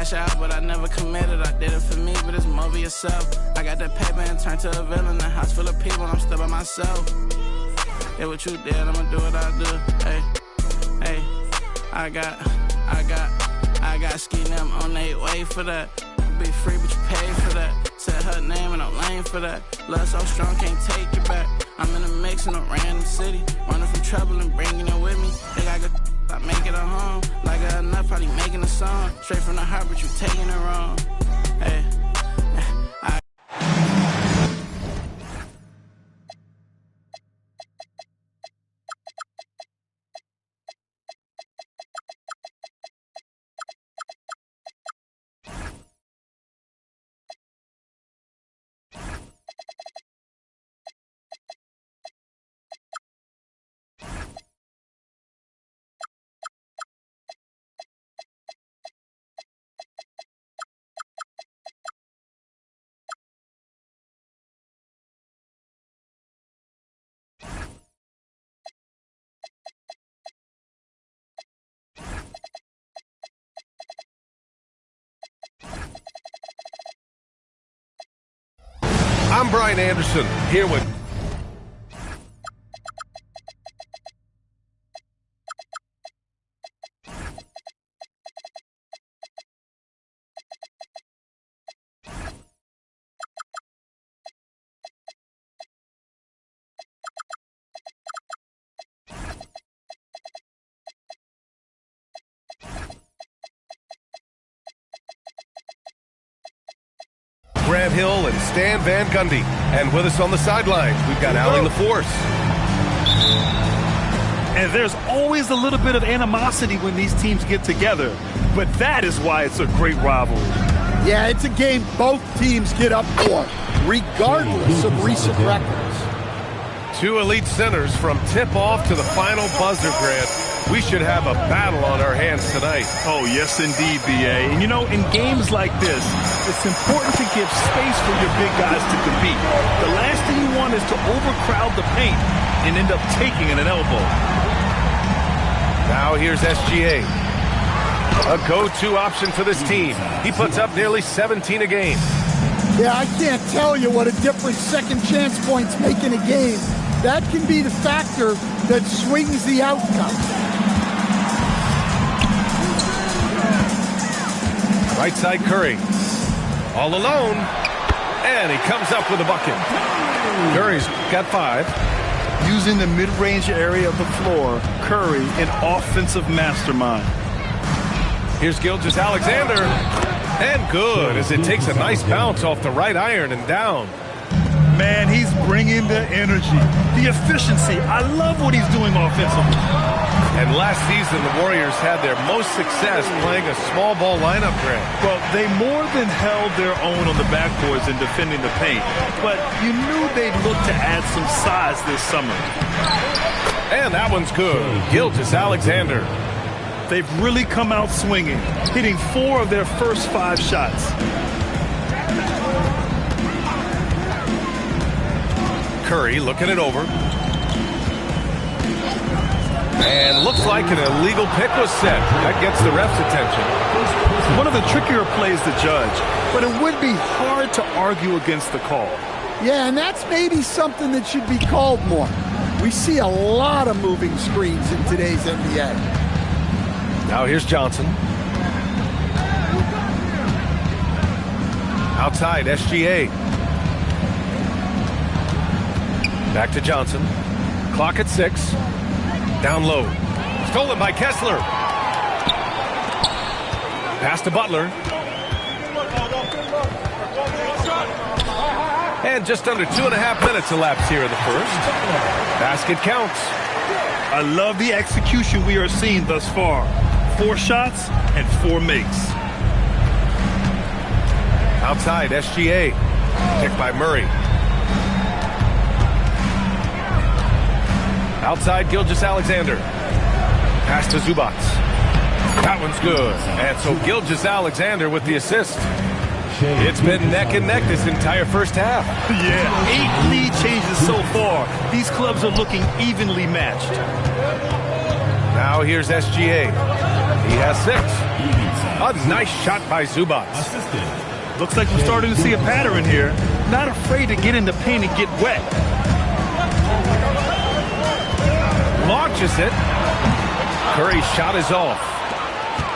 Crash out, but I never committed. I did it for me, but it's more for yourself. I got that paper and turned to a villain. A house full of people, I'm still by myself. Yeah, what you did, I'ma do what I do. Hey, I got ski them on their way for that. Be free, but you pay for that. Said her name and I'm lame for that. Love so strong, can't take it back. I'm in a mix in a random city, running from trouble and bringing it with me. Think I could I make it a home, like enough, probably making a song. Straight from the heart, but you taking it wrong. Hey, I'm Brian Anderson, here with Grant Hill and Stan Van Gundy. And with us on the sidelines, we've got Allie LaForce. And there's always a little bit of animosity when these teams get together. But that is why it's a great rivalry. Yeah, it's a game both teams get up for, regardless of recent records. Two elite centers from tip-off to the final buzzer, Grant. We should have a battle on our hands tonight. Oh, yes, indeed, B.A. And, you know, in games like this, it's important to give space for your big guys to compete. The last thing you want is to overcrowd the paint and end up taking an elbow. Now here's SGA. A go-to option for this team. He puts up nearly 17 a game. Yeah, I can't tell you what a difference second chance points make in a game. That can be the factor that swings the outcome. Right side Curry. All alone. And he comes up with a bucket. Curry's got 5. Using the mid-range area of the floor, Curry, an offensive mastermind. Here's Gilgeous-Alexander. And good, as it takes a nice bounce off the right iron and down. Man, he's bringing the energy, the efficiency. I love what he's doing offensively. And last season, the Warriors had their most success playing a small ball lineup, Grant. Well, they more than held their own on the backboards in defending the paint. But you knew they'd look to add some size this summer. And that one's good. Gilgeous-Alexander. They've really come out swinging, hitting 4 of their first 5 shots. Curry looking it over. And looks like an illegal pick was set. That gets the ref's attention. One of the trickier plays to judge, but it would be hard to argue against the call. Yeah, and that's maybe something that should be called more. We see a lot of moving screens in today's NBA. Now here's Johnson. Outside, SGA. Back to Johnson. Clock at 6. Down low. Stolen by Kessler. Pass to Butler. And just under 2.5 minutes elapsed here in the first. Basket counts. I love the execution we are seeing thus far. 4 shots and 4 makes. Outside, SGA. Picked by Murray. Outside, Gilgeous-Alexander. Pass to Zubac. That one's good. And so Gilgeous-Alexander with the assist. It's been neck and neck this entire first half. Yeah, 8 lead changes so far. These clubs are looking evenly matched. Now here's SGA. He has 6. A nice shot by Zubac. Looks like we're starting to see a pattern here. Not afraid to get in the paint and get wet. Launches it. Curry's shot is off.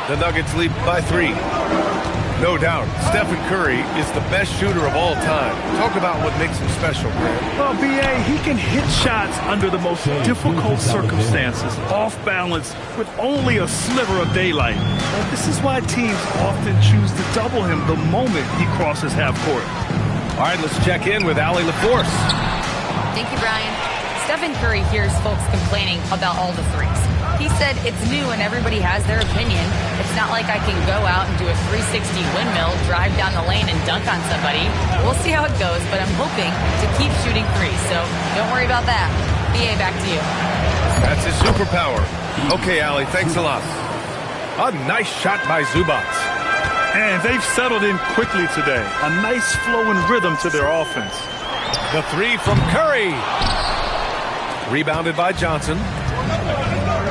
The Nuggets lead by 3. No doubt, Stephen Curry is the best shooter of all time. Talk about what makes him special, Grant. Well, B.A., he can hit shots under the most difficult circumstances, off balance, with only a sliver of daylight. And this is why teams often choose to double him the moment he crosses half court. All right, let's check in with Allie LaForce. Thank you, Brian. Stephen Curry hears folks complaining about all the threes. He said it's new and everybody has their opinion. It's not like I can go out and do a 360 windmill, drive down the lane, and dunk on somebody. We'll see how it goes, but I'm hoping to keep shooting threes, so don't worry about that. BA, back to you. That's his superpower. Okay, Allie, thanks a lot. A nice shot by Zubac. And they've settled in quickly today. A nice flow and rhythm to their offense. The 3 from Curry. Rebounded by Johnson.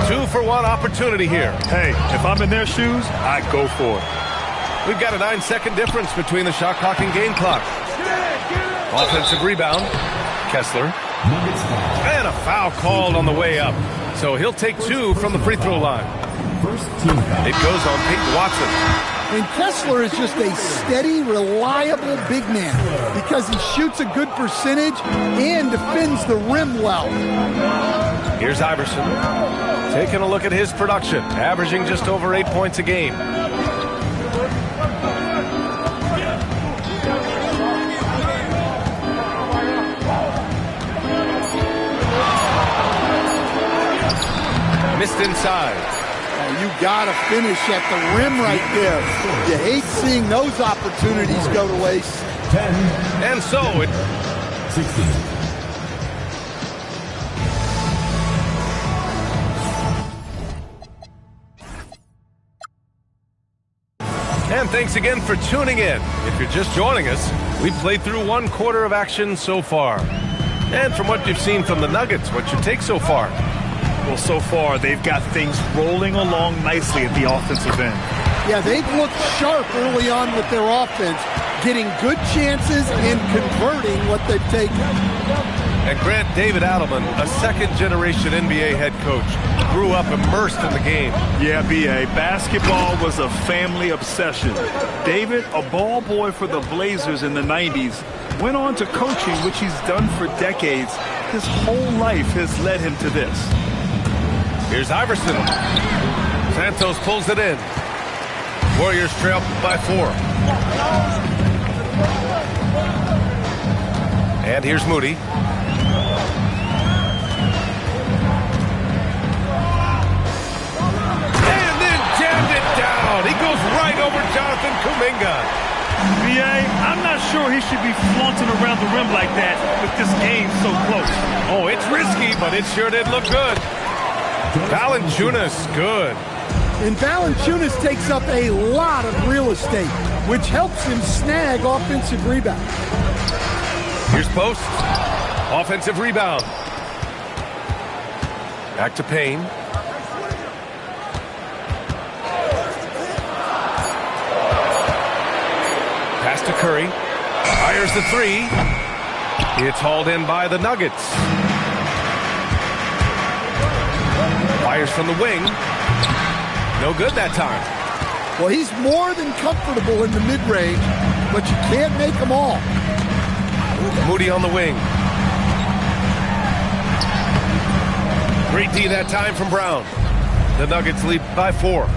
2-for-1 opportunity here. Hey, if I'm in their shoes, I'd go for it. We've got a 9-second difference between the shot clock and game clock. Offensive rebound. Kessler. And a foul called on the way up. So he'll take 2 from the free throw line. It goes on Peyton Watson. And Kessler is just a steady, reliable big man because he shoots a good percentage and defends the rim well. Here's Iverson. Taking a look at his production, averaging just over 8 points a game. Missed inside. You gotta finish at the rim right there. You hate seeing those opportunities go to waste. 10. And so it 16. And thanks again for tuning in. If you're just joining us, we've played through 1 quarter of action so far. And from what you've seen from the Nuggets, what's your take so far? Well, so far, they've got things rolling along nicely at the offensive end. Yeah, they've looked sharp early on with their offense, getting good chances and converting what they've taken. And Grant, David Adelman, a second-generation NBA head coach, grew up immersed in the game. Yeah, B.A., basketball was a family obsession. David, a ball boy for the Blazers in the 90s, went on to coaching, which he's done for decades. His whole life has led him to this. Here's Iverson. Santos pulls it in. Warriors trail by 4. And here's Moody. And then jammed it down. He goes right over Jonathan Kuminga. B.A., I'm not sure he should be flaunting around the rim like that with this game so close. Oh, it's risky, but it sure did look good. Valanciunas, good. And Valanciunas takes up a lot of real estate, which helps him snag offensive rebounds. Here's post. Offensive rebound. Back to Payne. Pass to Curry. Fires the 3. It's hauled in by the Nuggets. Fires from the wing. No good that time. Well, he's more than comfortable in the mid-range, but you can't make them all. Moody on the wing. Great D that time from Brown. The Nuggets lead by 4.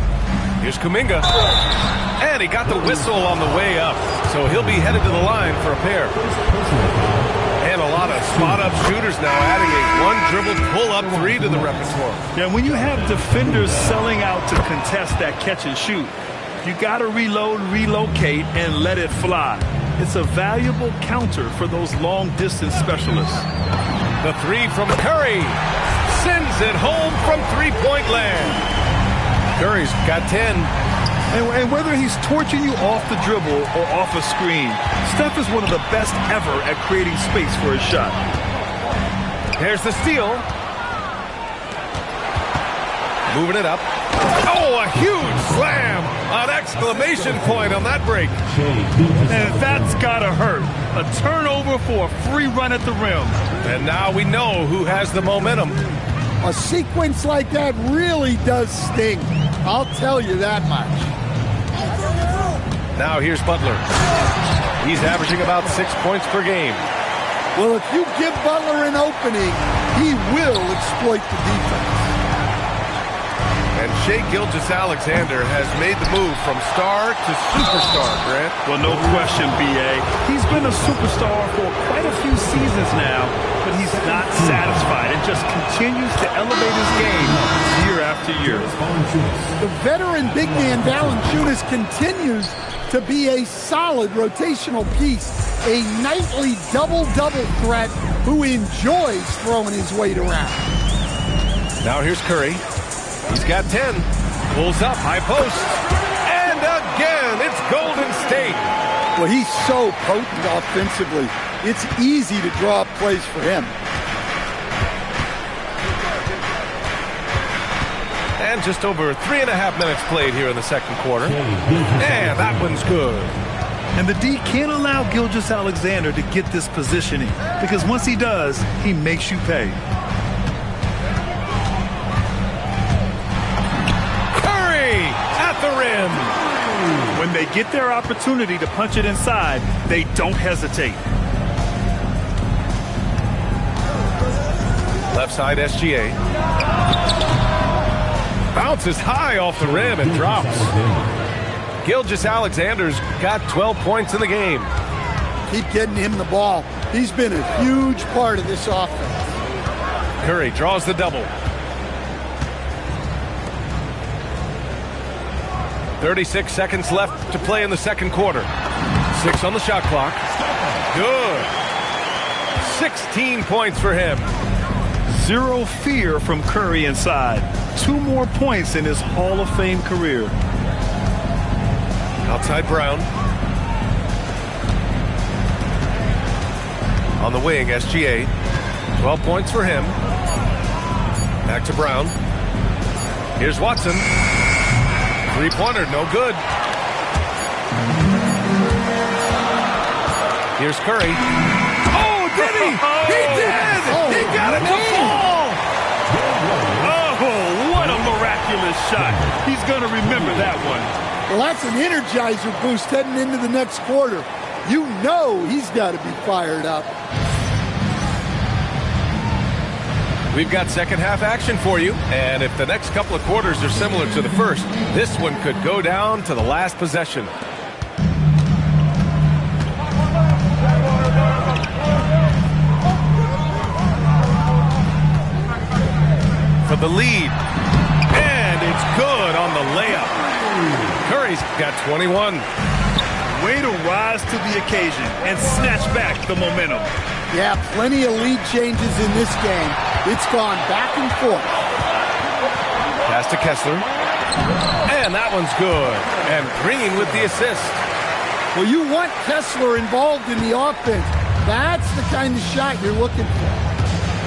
Here's Kuminga. And he got the whistle on the way up, so he'll be headed to the line for a pair. And a lot of spot-up shooters now, adding a one-dribble pull-up 3 to the repertoire. Yeah, when you have defenders selling out to contest that catch and shoot, you got to reload, relocate, and let it fly. It's a valuable counter for those long-distance specialists. The 3 from Curry sends it home from three-point land. Curry's got 10. And whether he's torching you off the dribble or off a screen, Steph is one of the best ever at creating space for his shot. There's the steal. Moving it up. Oh, a huge slam! An exclamation point on that break. And that's gotta hurt. A turnover for a free run at the rim. And now we know who has the momentum. A sequence like that really does sting. I'll tell you that much. Now here's Butler. He's averaging about 6 points per game. Well, if you give Butler an opening, he will exploit the defense. And Shai Gilgeous-Alexander has made the move from star to superstar, Grant. Well, no question, B.A. He's been a superstar for quite a few seasons now, but he's not satisfied and just continues to elevate his game year after year. The veteran big man Valanciunas continues to be a solid rotational piece, a nightly double-double threat who enjoys throwing his weight around. Now here's Curry. He's got 10. Pulls up, high post. And again, it's Golden State. Well, he's so potent offensively. It's easy to draw up plays for him. And just over 3.5 minutes played here in the second quarter. And that one's good. And the D can't allow Gilgeous-Alexander to get this positioning, because once he does, he makes you pay. At the rim. When they get their opportunity to punch it inside, they don't hesitate. Left side SGA. Bounces high off the rim and drops. Gilgeous-Alexander's got 12 points in the game. Keep getting him the ball. He's been a huge part of this offense. Curry draws the double. 36 seconds left to play in the second quarter. 6 on the shot clock. Good. 16 points for him. Zero fear from Curry inside. 2 more points in his Hall of Fame career. Outside Brown. On the wing, SGA. 12 points for him. Back to Brown. Here's Watson. Three-pointer, no good. Here's Curry. Oh, did he? He did! He got it to fall! Oh, what a miraculous shot. He's going to remember that one. Well, that's an energizer boost heading into the next quarter. You know he's got to be fired up. We've got second half action for you, and if the next couple of quarters are similar to the first, this one could go down to the last possession. For the lead, and it's good on the layup. Curry's got 21. Way to rise to the occasion and snatch back the momentum. Yeah, plenty of lead changes in this game. It's gone back and forth. Pass to Kessler. And that one's good. And Green with the assist. Well, you want Kessler involved in the offense. That's the kind of shot you're looking for.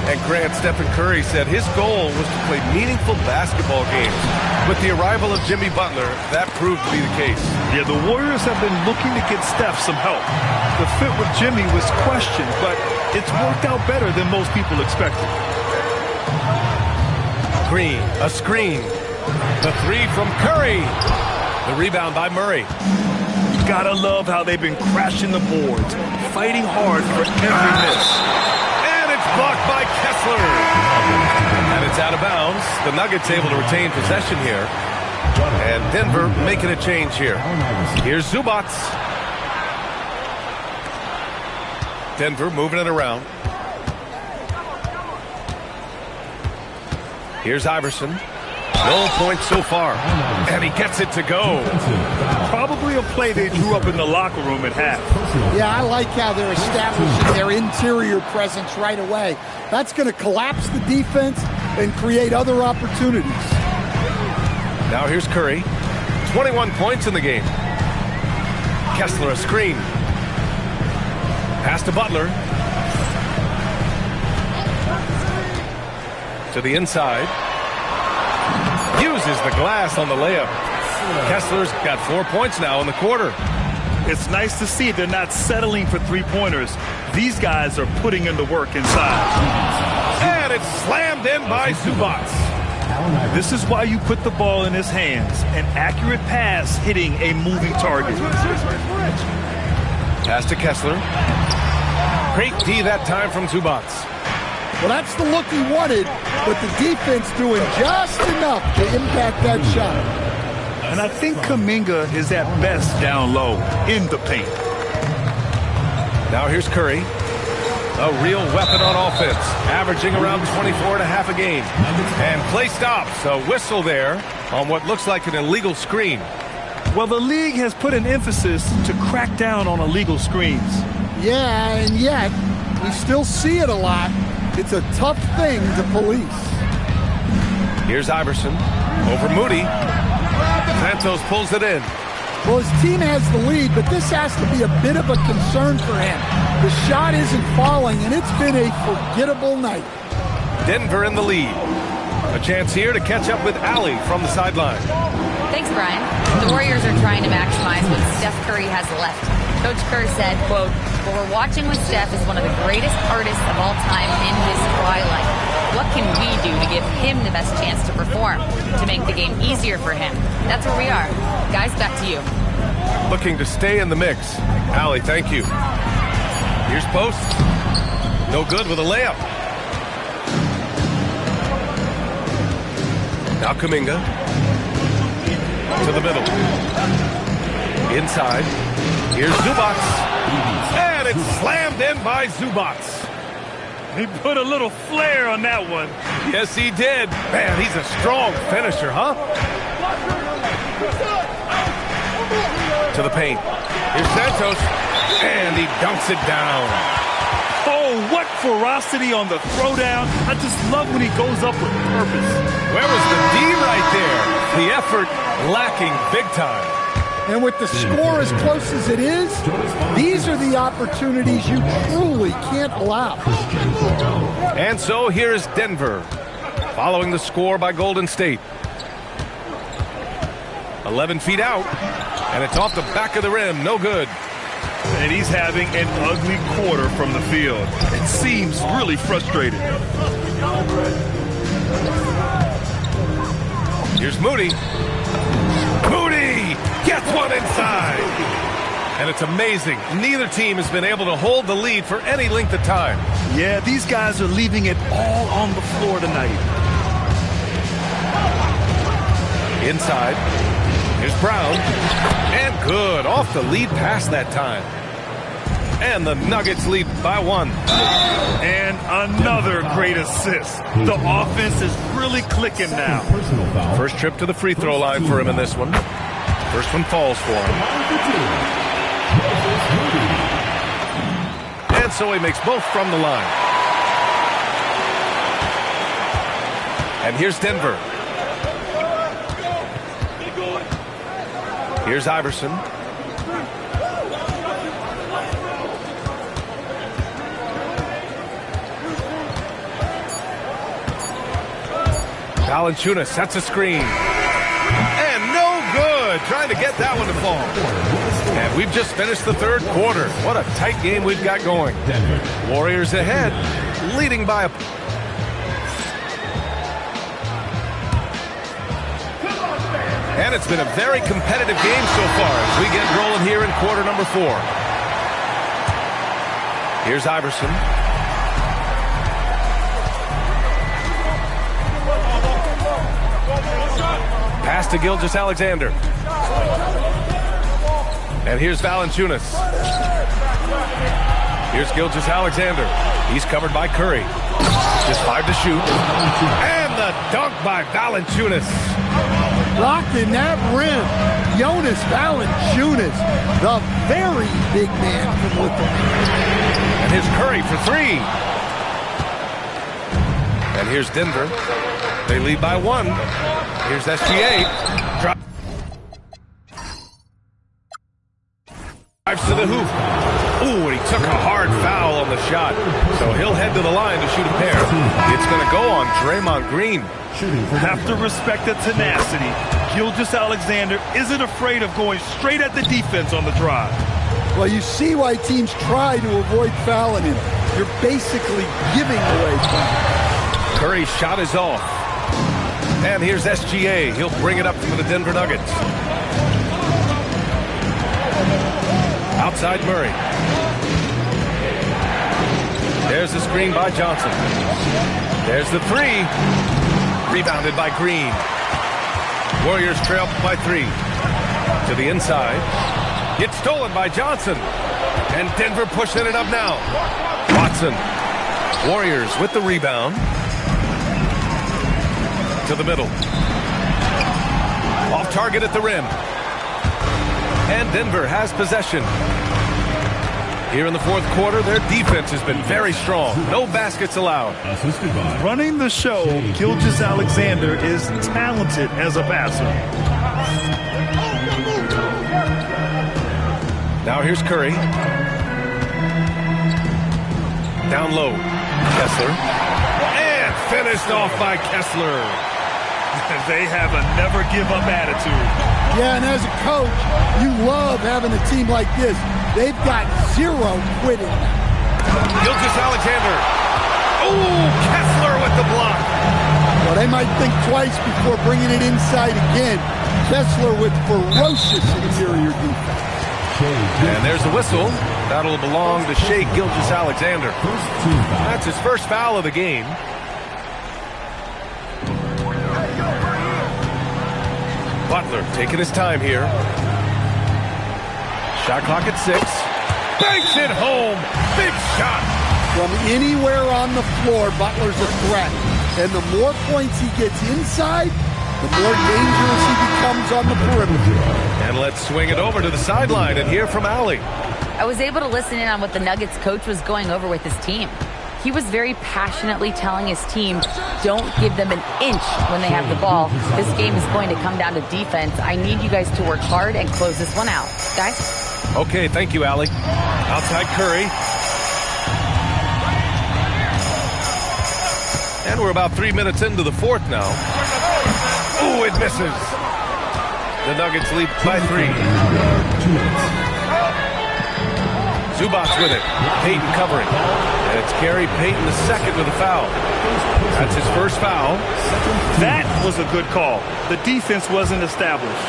And Grant, Stephen Curry said his goal was to play meaningful basketball games. With the arrival of Jimmy Butler, that proved to be the case. Yeah, the Warriors have been looking to get Steph some help. The fit with Jimmy was questioned, but it's worked out better than most people expected. Green, a screen. The three from Curry. The rebound by Murray. Gotta love how they've been crashing the boards, fighting hard for every miss. And it's blocked by Kessler. And it's out of bounds. The Nuggets able to retain possession here. And Denver making a change here. Here's Zubac. Denver moving it around. Here's Iverson. No points so far. And he gets it to go. Probably a play they drew up in the locker room at half. Yeah, I like how they're establishing their interior presence right away. That's going to collapse the defense and create other opportunities. Now here's Curry. 21 points in the game. Kessler a screen. Pass to Butler. To the inside. uses the glass on the layup. Kessler's got 4 points now in the quarter. It's nice to see they're not settling for three-pointers. These guys are putting in the work inside. And it's slammed in by Zubac. This is why you put the ball in his hands. An accurate pass hitting a moving target. Pass to Kessler. Great D that time from Zubac. Well, that's the look he wanted, but the defense doing just enough to impact that shot. And I think Kuminga is at best down low in the paint. Now here's Curry. A real weapon on offense, averaging around 24 and a half a game. And play stops. A whistle there on what looks like an illegal screen. Well, the league has put an emphasis to crack down on illegal screens. Yeah, and yet we still see it a lot. It's a tough thing to police. Here's Iverson over Moody. Santos pulls it in. Well, his team has the lead, but this has to be a bit of a concern for him. The shot isn't falling, and it's been a forgettable night. Denver in the lead. A chance here to catch up with Allie from the sideline. Thanks, Brian. The Warriors are trying to maximize what Steph Curry has left. Coach Kerr said, quote, "What we're watching with Steph is one of the greatest artists of all time in his twilight. What can we do to give him the best chance to perform, to make the game easier for him?" That's where we are. Guys, back to you. Looking to stay in the mix. Allie, thank you. Here's post. No good with a layup. Now Kuminga. To the middle. Inside. Here's Zubac. And it's slammed in by Zubac. He put a little flair on that one. Yes, he did. Man, he's a strong finisher, huh? To the paint. Here's Santos. And he dunks it down. Oh, what ferocity on the throwdown. I just love when he goes up with purpose. Where was the D right there? The effort lacking big time. And with the score as close as it is, these are the opportunities you truly can't allow. And so here's Denver, following the score by Golden State. 11 feet out, and it's off the back of the rim. No good. And he's having an ugly quarter from the field. It seems really frustrated. Here's Moody. Moody gets one inside. And it's amazing. Neither team has been able to hold the lead for any length of time. Yeah, these guys are leaving it all on the floor tonight. Inside. Here's Brown. And good. Off the lead pass that time. And the Nuggets lead by 1. And another great assist. The offense is really clicking now. First trip to the free throw line for him in this one. First one falls for him. And so he makes both from the line. And here's Denver. Here's Iverson. Valanciunas sets a screen. And no good. Trying to get that one to fall. And we've just finished the third quarter. What a tight game we've got going. Warriors ahead, leading by a... And it's been a very competitive game so far as we get rolling here in quarter number 4. Here's Iverson. Pass to Gilgeous-Alexander. And here's Valanciunas. Here's Gilgeous-Alexander. He's covered by Curry. Just 5 to shoot. And the dunk by Valanciunas. Rocking that rim, Jonas Valanciunas, the very big man from Lithuania. And here's Curry for 3. And here's Denver. They lead by 1. Here's SGA. Drives to the hoop. Ooh, and he took a hard foul on the shot. So he'll head to the line to shoot a pair. It's going to go on Draymond Green. Have to respect the tenacity. Gilgeous-Alexander isn't afraid of going straight at the defense on the drive. Well, you see why teams try to avoid fouling him. You're basically giving away fouls. Curry's shot is off. And here's SGA. He'll bring it up for the Denver Nuggets. Outside Murray. There's the screen by Johnson. There's the three. Rebounded by Green. Warriors trail by 3. To the inside. It's stolen by Johnson. And Denver pushing it up now. Watson. Warriors with the rebound. To the middle. Off target at the rim. And Denver has possession. Here in the fourth quarter, their defense has been very strong. No baskets allowed. Running the show, Gilgeous-Alexander is talented as a passer. Now here's Curry. Down low. Kessler. And finished off by Kessler. They have a never-give-up attitude. Yeah, and as a coach, you love having a team like this. They've got zero quitting. Gilgeous-Alexander. Oh, Kessler with the block. Well, they might think twice before bringing it inside again. Kessler with ferocious interior defense. And there's the whistle. That'll belong to Shai Gilgeous-Alexander. That's his first foul of the game. Butler taking his time here. Shot clock at 6. Banks it home. Big shot. From anywhere on the floor, Butler's a threat. And the more points he gets inside, the more dangerous he becomes on the perimeter. And let's swing it over to the sideline and hear from Allie. I was able to listen in on what the Nuggets coach was going over with his team. He was very passionately telling his team, don't give them an inch when they have the ball. This game is going to come down to defense. I need you guys to work hard and close this one out. Guys? Okay, thank you, Allie. Outside Curry. And we're about 3 minutes into the fourth now. Ooh, it misses. The Nuggets lead by 3. Zubac with it. Payton covering. And it's Gary Payton the second with a foul. That's his first foul. That was a good call. The defense wasn't established.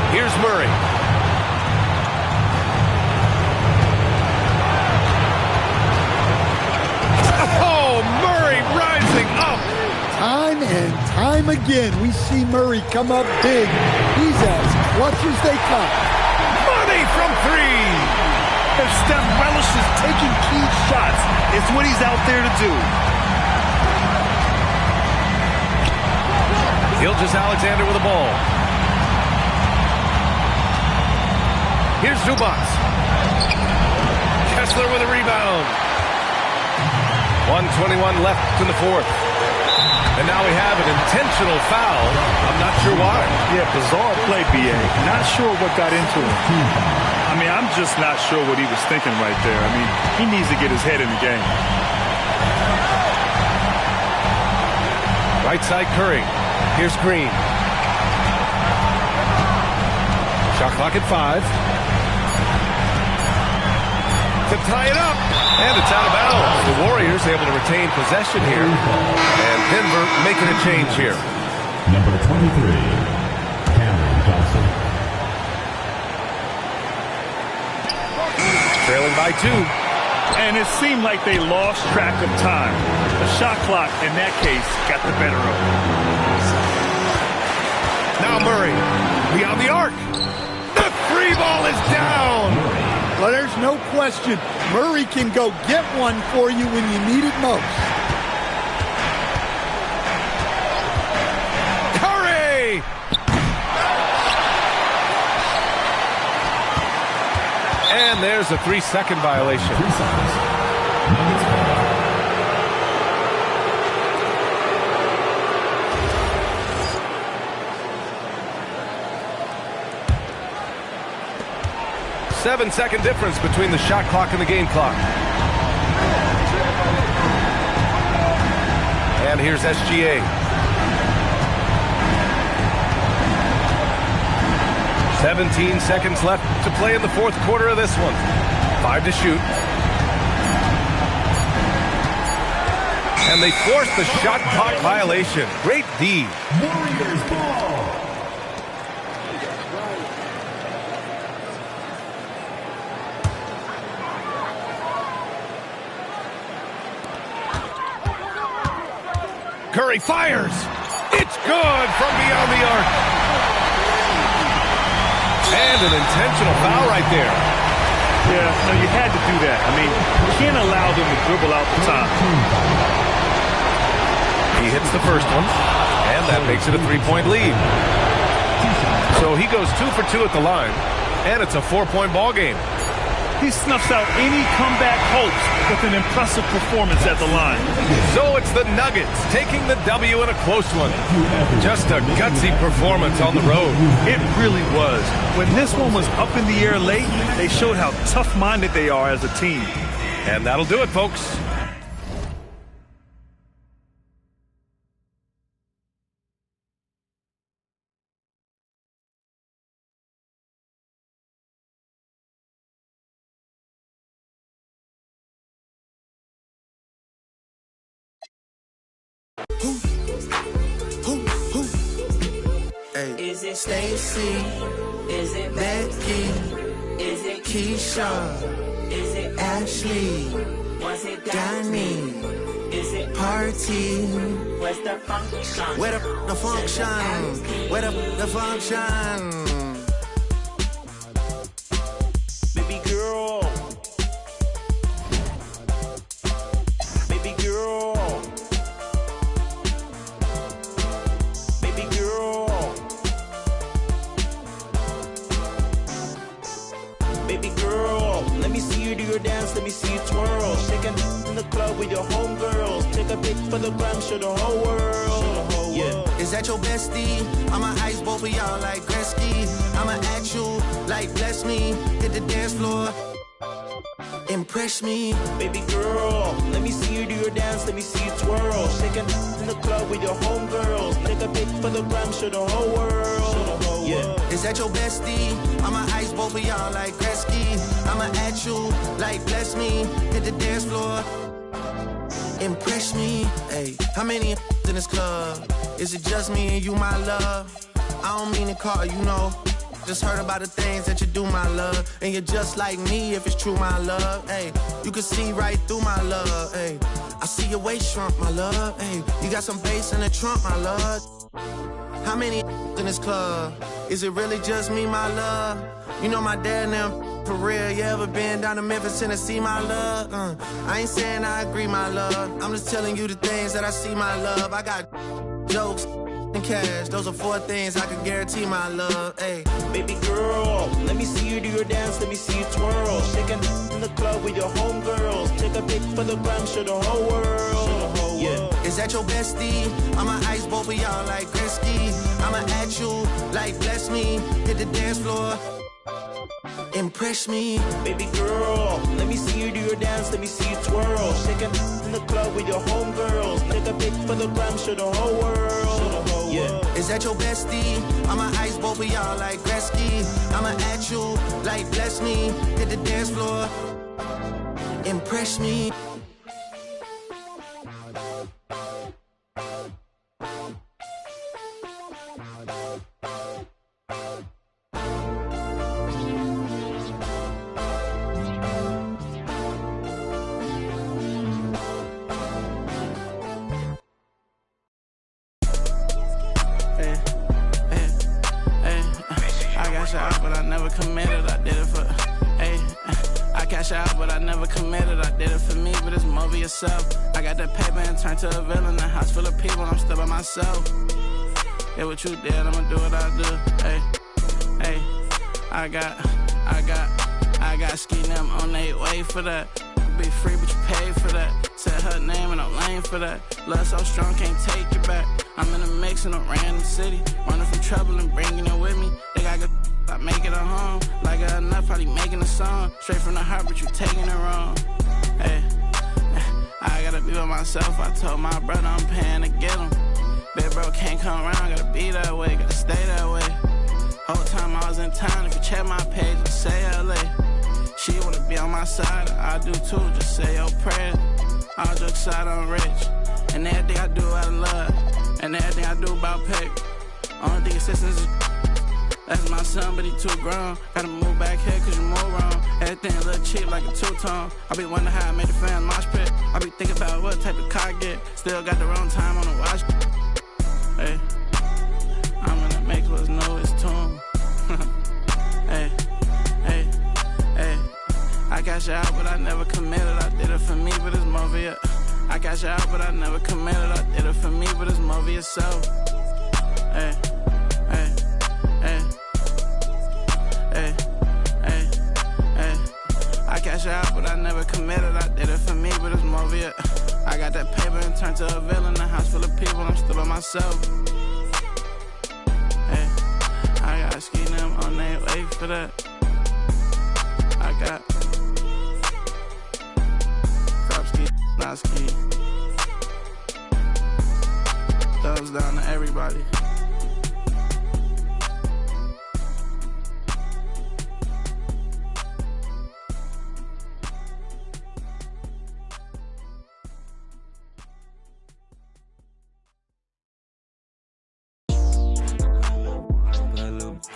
Here's Murray. Oh, Murray rising up. Time and time again, we see Murray come up big. He's as clutch as they come. Money from 3. If Steph relishes taking key shots, it's what he's out there to do. Gilgeous-Alexander with the ball. Here's Zubac. Kessler with a rebound. 1:21 left in the fourth. And now we have an intentional foul. I'm not sure why. Yeah, bizarre play, B.A. Not sure what got into him. I mean, I'm just not sure what he was thinking right there. I mean, he needs to get his head in the game. Right side Curry. Here's Green. Shot clock at 5. To tie it up. And it's out of bounds. The Warriors able to retain possession here. And Denver making a change here. Number 23, Cameron Johnson. Trailing by 2. And it seemed like they lost track of time. The shot clock, in that case, got the better of them. Now Murray. Beyond the arc. The 3 ball is down. Well, there's no question. Murray can go get one for you when you need it most. Curry! And there's a 3-second violation. 3 seconds. Nuggets ball. 7-second difference between the shot clock and the game clock. And here's SGA. 17 seconds left to play in the fourth quarter of this one. 5 to shoot. And they force the shot clock violation. Great D. Warriors ball. Curry fires. It's good from beyond the arc. And an intentional foul right there. Yeah, no, you had to do that. I mean, you can't allow them to dribble out the top. He hits the first one, and that makes it a 3-point lead. So he goes 2 for 2 at the line, and it's a 4-point ball game. He snuffs out any comeback hopes with an impressive performance at the line. So it's the Nuggets taking the W in a close one. Just a gutsy performance on the road. It really was. When this one was up in the air late, they showed how tough-minded they are as a team. And that'll do it, folks. Is it Stacy? Is it Becky? Is it Keisha? Is it Ashley? Was it Danny? Is it Party? Where's the function? Where the function? Where the function? Baby girl. Baby girl. Baby girl. Baby girl, let me see you do your dance, let me see you twirl. Shaking in the club with your homegirls. Take a pic for the gram, show the whole world. Yeah. Is that your bestie? I'ma ice both of y'all like Gretzky. I'ma at you like bless me. Hit the dance floor. Impress me. Baby girl, let me see you do your dance, let me see you twirl. Shaking in the club with your homegirls. Take a pic for the gram, show the whole world. Yeah. Is that your bestie? I'ma ice both of y'all like Gretzky. I'ma at you like bless me. Hit the dance floor. Impress me. Hey, how many in this club? Is it just me and you, my love? I don't mean to call you know. Just heard about the things that you do, my love. And you're just like me if it's true, my love. Hey, you can see right through my love. Hey, I see your waist shrunk, my love. Hey, you got some bass in the trunk, my love. How many in this club? Is it really just me, my love? You know my dad now, for real. You ever been down to Memphis, Tennessee, my love? I ain't saying I agree, my love. I'm just telling you the things that I see, my love. I got jokes and cash. Those are 4 things I can guarantee, my love. Hey, baby girl, let me see you do your dance, let me see you twirl. Shaking in the club with your homegirls. Take a pic for the gram, show the whole world. Yeah. Is that your bestie? I'ma ice both of y'all like Gretzky. I'ma at you like bless me. Hit the dance floor. Impress me. Baby girl, let me see you do your dance, let me see you twirl. Shaking in the club with your homegirls. Take a pic for the gram, show the whole world. Yeah. Is that your bestie? I'ma ice both of y'all like Gretzky. I'ma at you like bless me. Hit the dance floor. Impress me. But I never committed, I did it for, hey, I cash out, but I never committed, I did it for me, but it's more for yourself. I got that paper and turned to a villain, a house full of people, I'm still by myself. Yeah, what you did, I'ma do what I do, hey, hey, I got ski them on their way for that. Be free, but you pay for that. Said her name and I'm lame for that. Love so strong, can't take it back. I'm in a mix in a random city, running from trouble and bringing it with me. They got good I make it a home. Like a enough, probably making a song. Straight from the heart, but you taking it wrong. Hey, I gotta be with myself. I told my brother I'm paying to get him. Big bro can't come around, gotta be that way, gotta stay that way. Whole time I was in town, if you check my page, just say LA. She wanna be on my side, I do too, just say your prayers. All jokes aside, I'm rich. And everything I do out of love. And everything I do about pay. Only thing assistance is that's my son, but he too grown. Gotta move back here cause you move wrong. Everything a little cheap like a two-tone. I be wondering how I made the fans mosh pit. I be thinking about what type of car I get. Still got the wrong time on the watch. Hey, I'm gonna make what's new is tune. Hey, hey, hey. I cash out, but I never committed. I did it for me, but it's more for you. I cash out, but I never committed. I did it for me, but it's more for yourself. Hey, hey, hey, hey, hey, hey. I cash out, but I never committed. I did it for me, but it's more for you. I got that paper and turned to a villain. A house full of people, I'm still by myself. Hey, I got ski them on their way for that. I got crop ski, not ski. Thumbs down to everybody.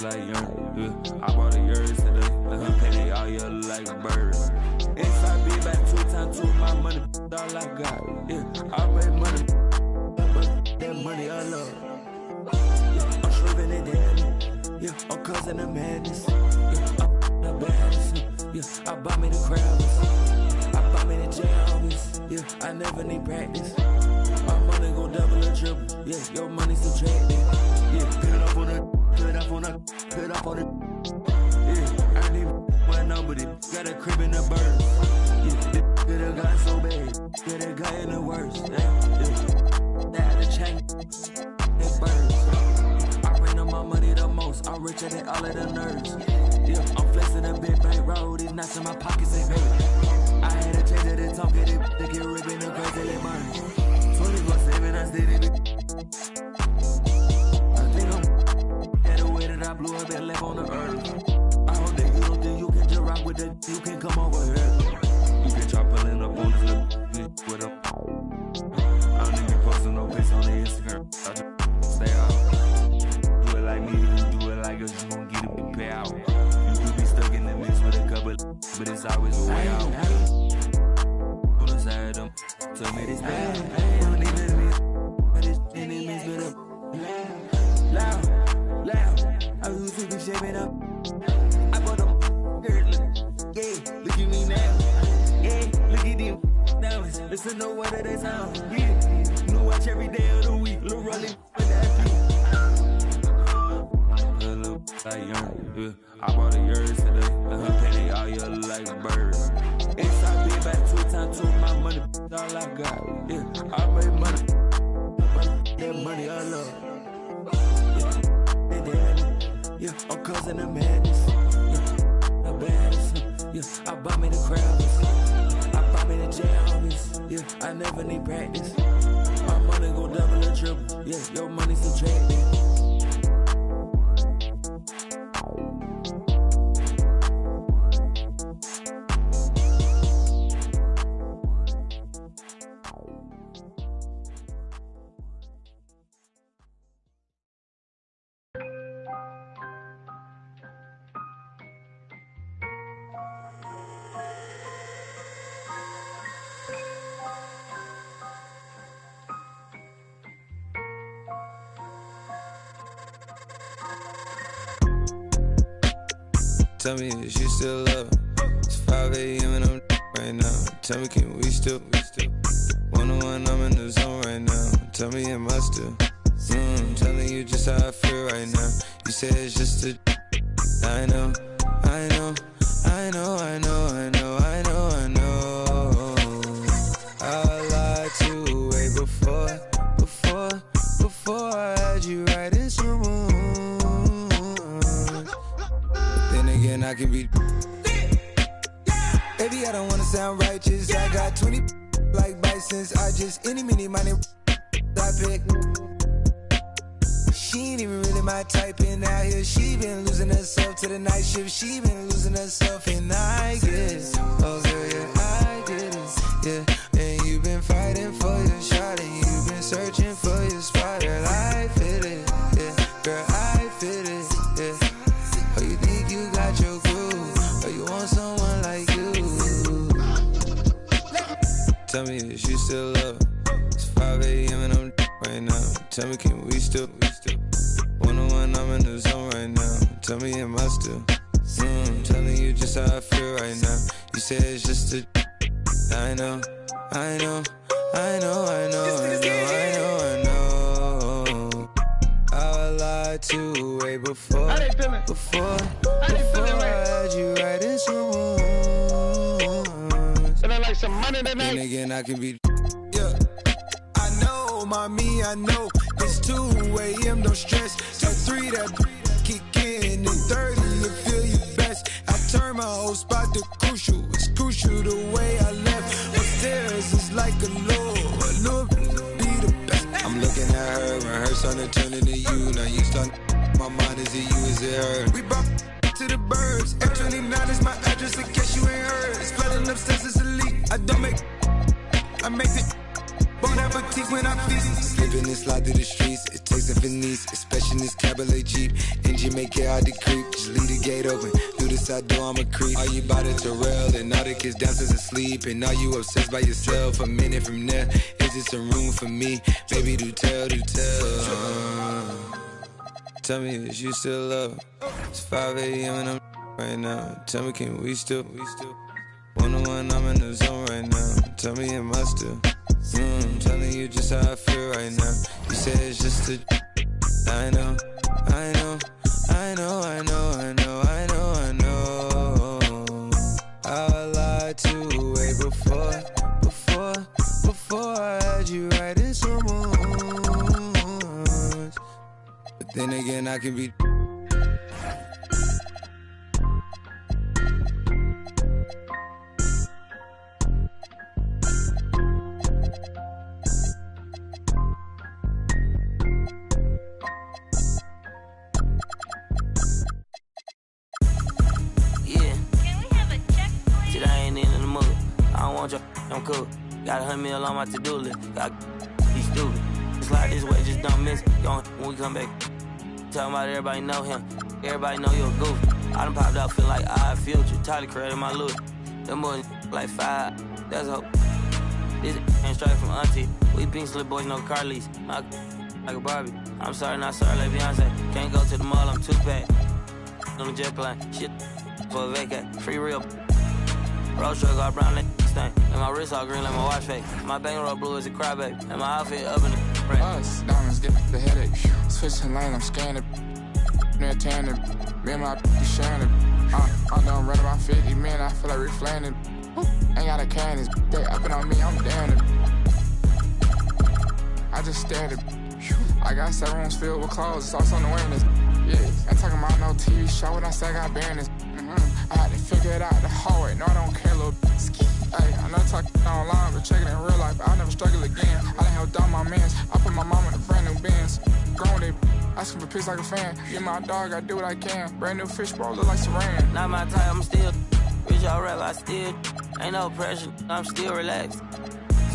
Like young, I bought a yours today. Let her pay me all year like a bird. Inside be back 2 times 2 my money, all I got. Yeah, I raise money, but that money I love. Yeah, I'm shriving it down. Yeah, I'm causing the madness. Yeah, I'm the baddest. Yeah, I buy me the crabs. I buy me the jams. Yeah, I never need practice. My money go double or triple. Yeah, your money subtracted. Yeah, put it up on the. Put up on it. Yeah, I need my number. Got a crib in the bird. Yeah, get a guy so bad. Get a guy in the worst. Yeah. That the chain. That birds. I bring up my money the most. I'm richer than all of the nerds. Yeah, I'm flexing a big bank road. These nuts in my pockets ain't hurt. I had a change of the talk. Get it. They get ripping the crazy they burn. 24/7, I did it. I blew up and left on the earth. I hope that you don't think you can just rock with it. You can come over here. You can try pulling up on this with them. I don't even posting no pics on the Instagram. I just stay out. Do it like me, you do it like us. You gon' get a big payout. You could be stuck in the mix with a couple, but it's always a way out. On the side of them, tell me this bad. I don't even miss, but it's enemies with a loud. I used to be shaping up. I bought them girls. Yeah, look at me now. Yeah, look at them diamonds. Listen to what they sound. Yeah, new watch every day of the week. Lil' rolling with that beat. Little like young. Yeah, I bought a yours today. Let her pay me all year like a bird. Inside be back 2 times 2 my money. All I got. Yeah, I made money. That money I love. Yeah, I'm causing the madness. Yeah, the baddest. Yeah, I buy me the crabs. I buy me the jams. Yeah, I never need practice. My money go double or triple. Yeah, your money subtracted. Tell me, is you still love? It's 5 a.m. and I'm right now. Tell me, can we still? 101, I'm in the zone right now. Tell me, am I still? Telling you just how I feel right now. You say it's just a. I know. I lied to you way before I had you right in some room. again, I can be. Baby, I don't wanna sound righteous. I got 20 like Bisons. I just any money I pick. She ain't even really my type, and out here she been losing herself to the night shift. She been losing herself, and I guess, oh girl, yeah, I did it, yeah. And you been fighting for your shot, and you been searching for your spot, girl. I feel it, yeah, girl, I feel it, yeah. Oh, you think you got your groove, or you want someone like you? Tell me, is you still love? It's 5 a.m. and I'm right now. Tell me, can we still? 101, I'm in the zone right now. Tell me, am I still? Telling you just how I feel right now. You say it's just a. I know. I lied to way before. Before I had you right in some words. Like some money tonight. Then again, I can be. Yeah. I know, mommy, I know. It's 2 a.m., don't stress. At 3, that kick in. And 30, you feel your best. I turn my whole spot to crucial. It's crucial the way I left. Upstairs is like a lure be the best. I'm looking at her, and her starting to turn into you. Now you start, my mind is it you, is it her? We brought to the birds. F29 is my address in case you ain't heard. It's flooding upstairs, it's elite. I make it. Bon appetit when I feast. Slipping and slide through the streets. It takes a finesse, especially in this cabaret Jeep. Engine make it hard to creep. Just leave the gate open. Through the side door, I'm a creep. Are you by the Terrell? And all the kids downstairs asleep. And are you obsessed by yourself? A minute from there, is this a room for me? Baby, do tell. Tell me, is you still love? It's 5 a.m. and I'm right now. Tell me, can we still? 101, I'm in the zone right now. Tell me, am I still? Telling you just how I feel right now. You say it's just a. I know. I lied to way before I had you right in some words. But then again, I can be. I'm cool. Got 100 mil on my to-do list. Got be stupid. Slide this way, just don't miss it. When we come back, talking about everybody know him. Everybody know you're a goof. I done popped out, feel like I future. Tyler created my look. Them boys like 5. That's hope. This ain't straight from auntie. We pink slip boys, no car lease. My like a Barbie. I'm sorry, not sorry, like Beyonce. Can't go to the mall, I'm 2-pack. On the jet plane, shit for a vacate. Free real. Road truck all brown, that thing. And my wrist all green like my watch face. My bankroll blue as a crybaby. And my outfit up in the rain. Us, diamonds get the headache. Switching lane, I'm scanning. Near tanning. Me and my be sharing it. I'm done running my 50, man, I feel like reflaning. Ain't got a can, this they upping on me, I'm down it. I just stared it. I got 7 rooms filled with clothes, it's also on the witness. Yeah, ain't talking about no TV show when I say I got business. I had to figure it out the hard way. No, I don't care, little ski. Hey, I know talking online, but check it in real life. I'll never struggle again. I done held down my mans. I put my mom in a brand new Benz. Grown it, asking for pics like a fan. Get my dog, I do what I can. Brand new fish bowl, look like Saran. Not my type, I'm still rich, y'all rap, I still ain't no pressure, I'm still relaxed.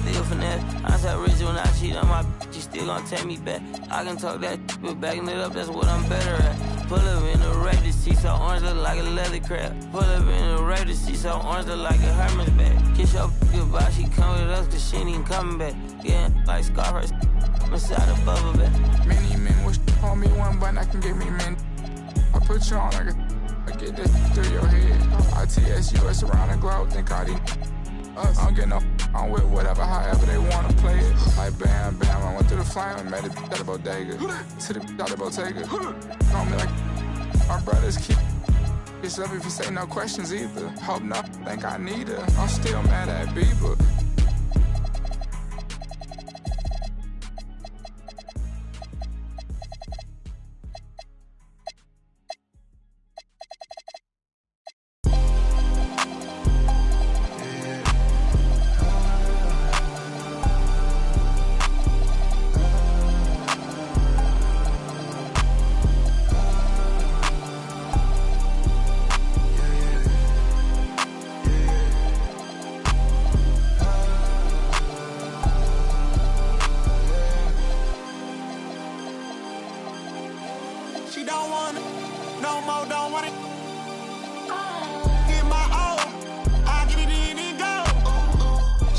Still finesse. I said rich when I cheat on my bitch, she still gon' take me back. I can talk that, but backing it up, that's what I'm better at. Pull up in the rape, this see so orange look like a leather crab. Pull up in the rape, this see so orange look like a Hermes bag. Kiss your goodbye, she come with us cause she ain't even coming back. Yeah, like Scarface, inside the bubble back. Many men wish on me one button, I can get me men. I put you on like I get this through your head. ITS around the globe, think all these us. I don't get no on with whatever, however they wanna play it. Like bam, bam, I went through the flame and made it out of bodega. To the out of Bottega. Call me like my brothers keep it's up if you say no questions either. Hope not, think I need her. I'm still mad at Bieber. no more, don't want it. Get my own, I get it in and go.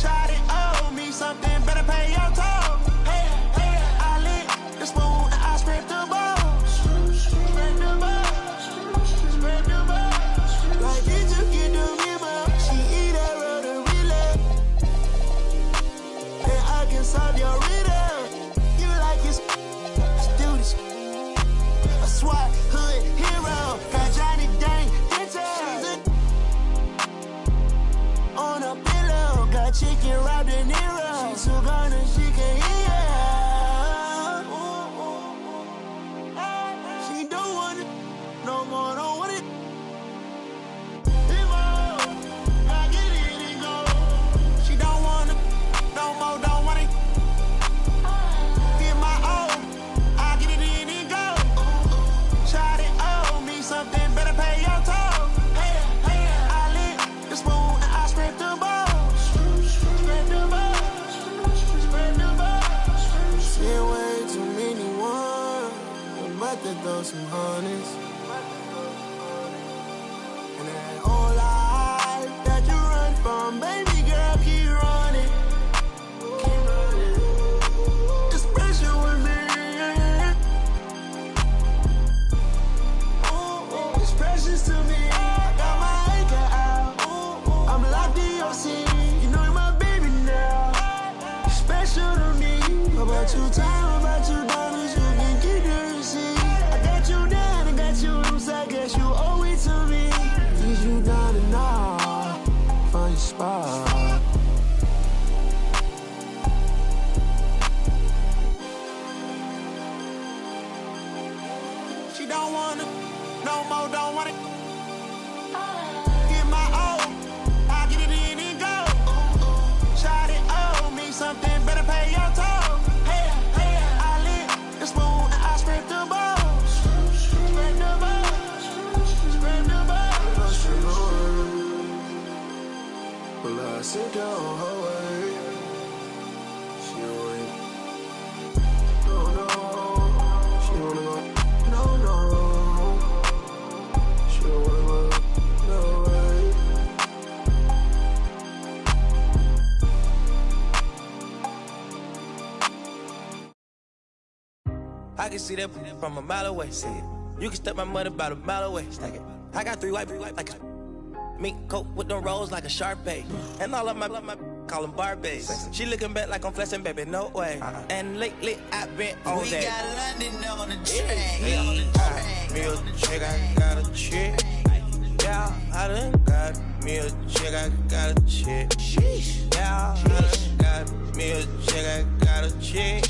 Try to owe me something, better pay your toll. Hey, hey, I lick the spoon and I spread the balls. Spread the balls, spread the balls. Like did you get the memo? She eat that road relay, and I can solve your riddle. You like it? Let's do this. A SWAT hood hero, got Johnny Dang on a pillow, got chicken wrapped in Nero. She took on and she can hear. She don't want it no more, don't want it. I get it and go. She don't want it no more, don't want it. Get my own, I get it in and go. Try to owe me something, better pay your toll. Hey, hey, I lick the spoon and I spread the balls. Spread the balls, spread the balls. Seen way too many ones, I'm about to throw some honeys. And that whole life that you run from, baby girl, keep running. Keep running. It's special with me. It's precious to me. I got my anchor out. I'm locked in your scene. You know you're my baby now. You're special to me. About your time, about your diamonds, you can keep the receipt. I got you down, I got you loose. I guess you owe it to me. Need you down and now. Find your spot. She don't want it no more, don't want it. Get my own, I get it in and go. Try to owe me something, better pay your toll. Hey, hey, I lick the spoon and I spread the balls. Spread the balls, spread the balls. Well, I sit down her way. She went, no, no. She wanna go, no, no. She don't wanna go, no way. I can see that from a mile away. See it. You can step my money about a mile away. Stack it. I got three white like a mink coat with them rolls like a Sharpay. And all of my call them Barbies. She looking back like I'm flexing, baby, no way. And lately I've been on we that. We got London on the track. Me a chick, I got a chick. Yeah, I done got me a chick, I got a chick. Yeah, I done got me a chick, I got a chick.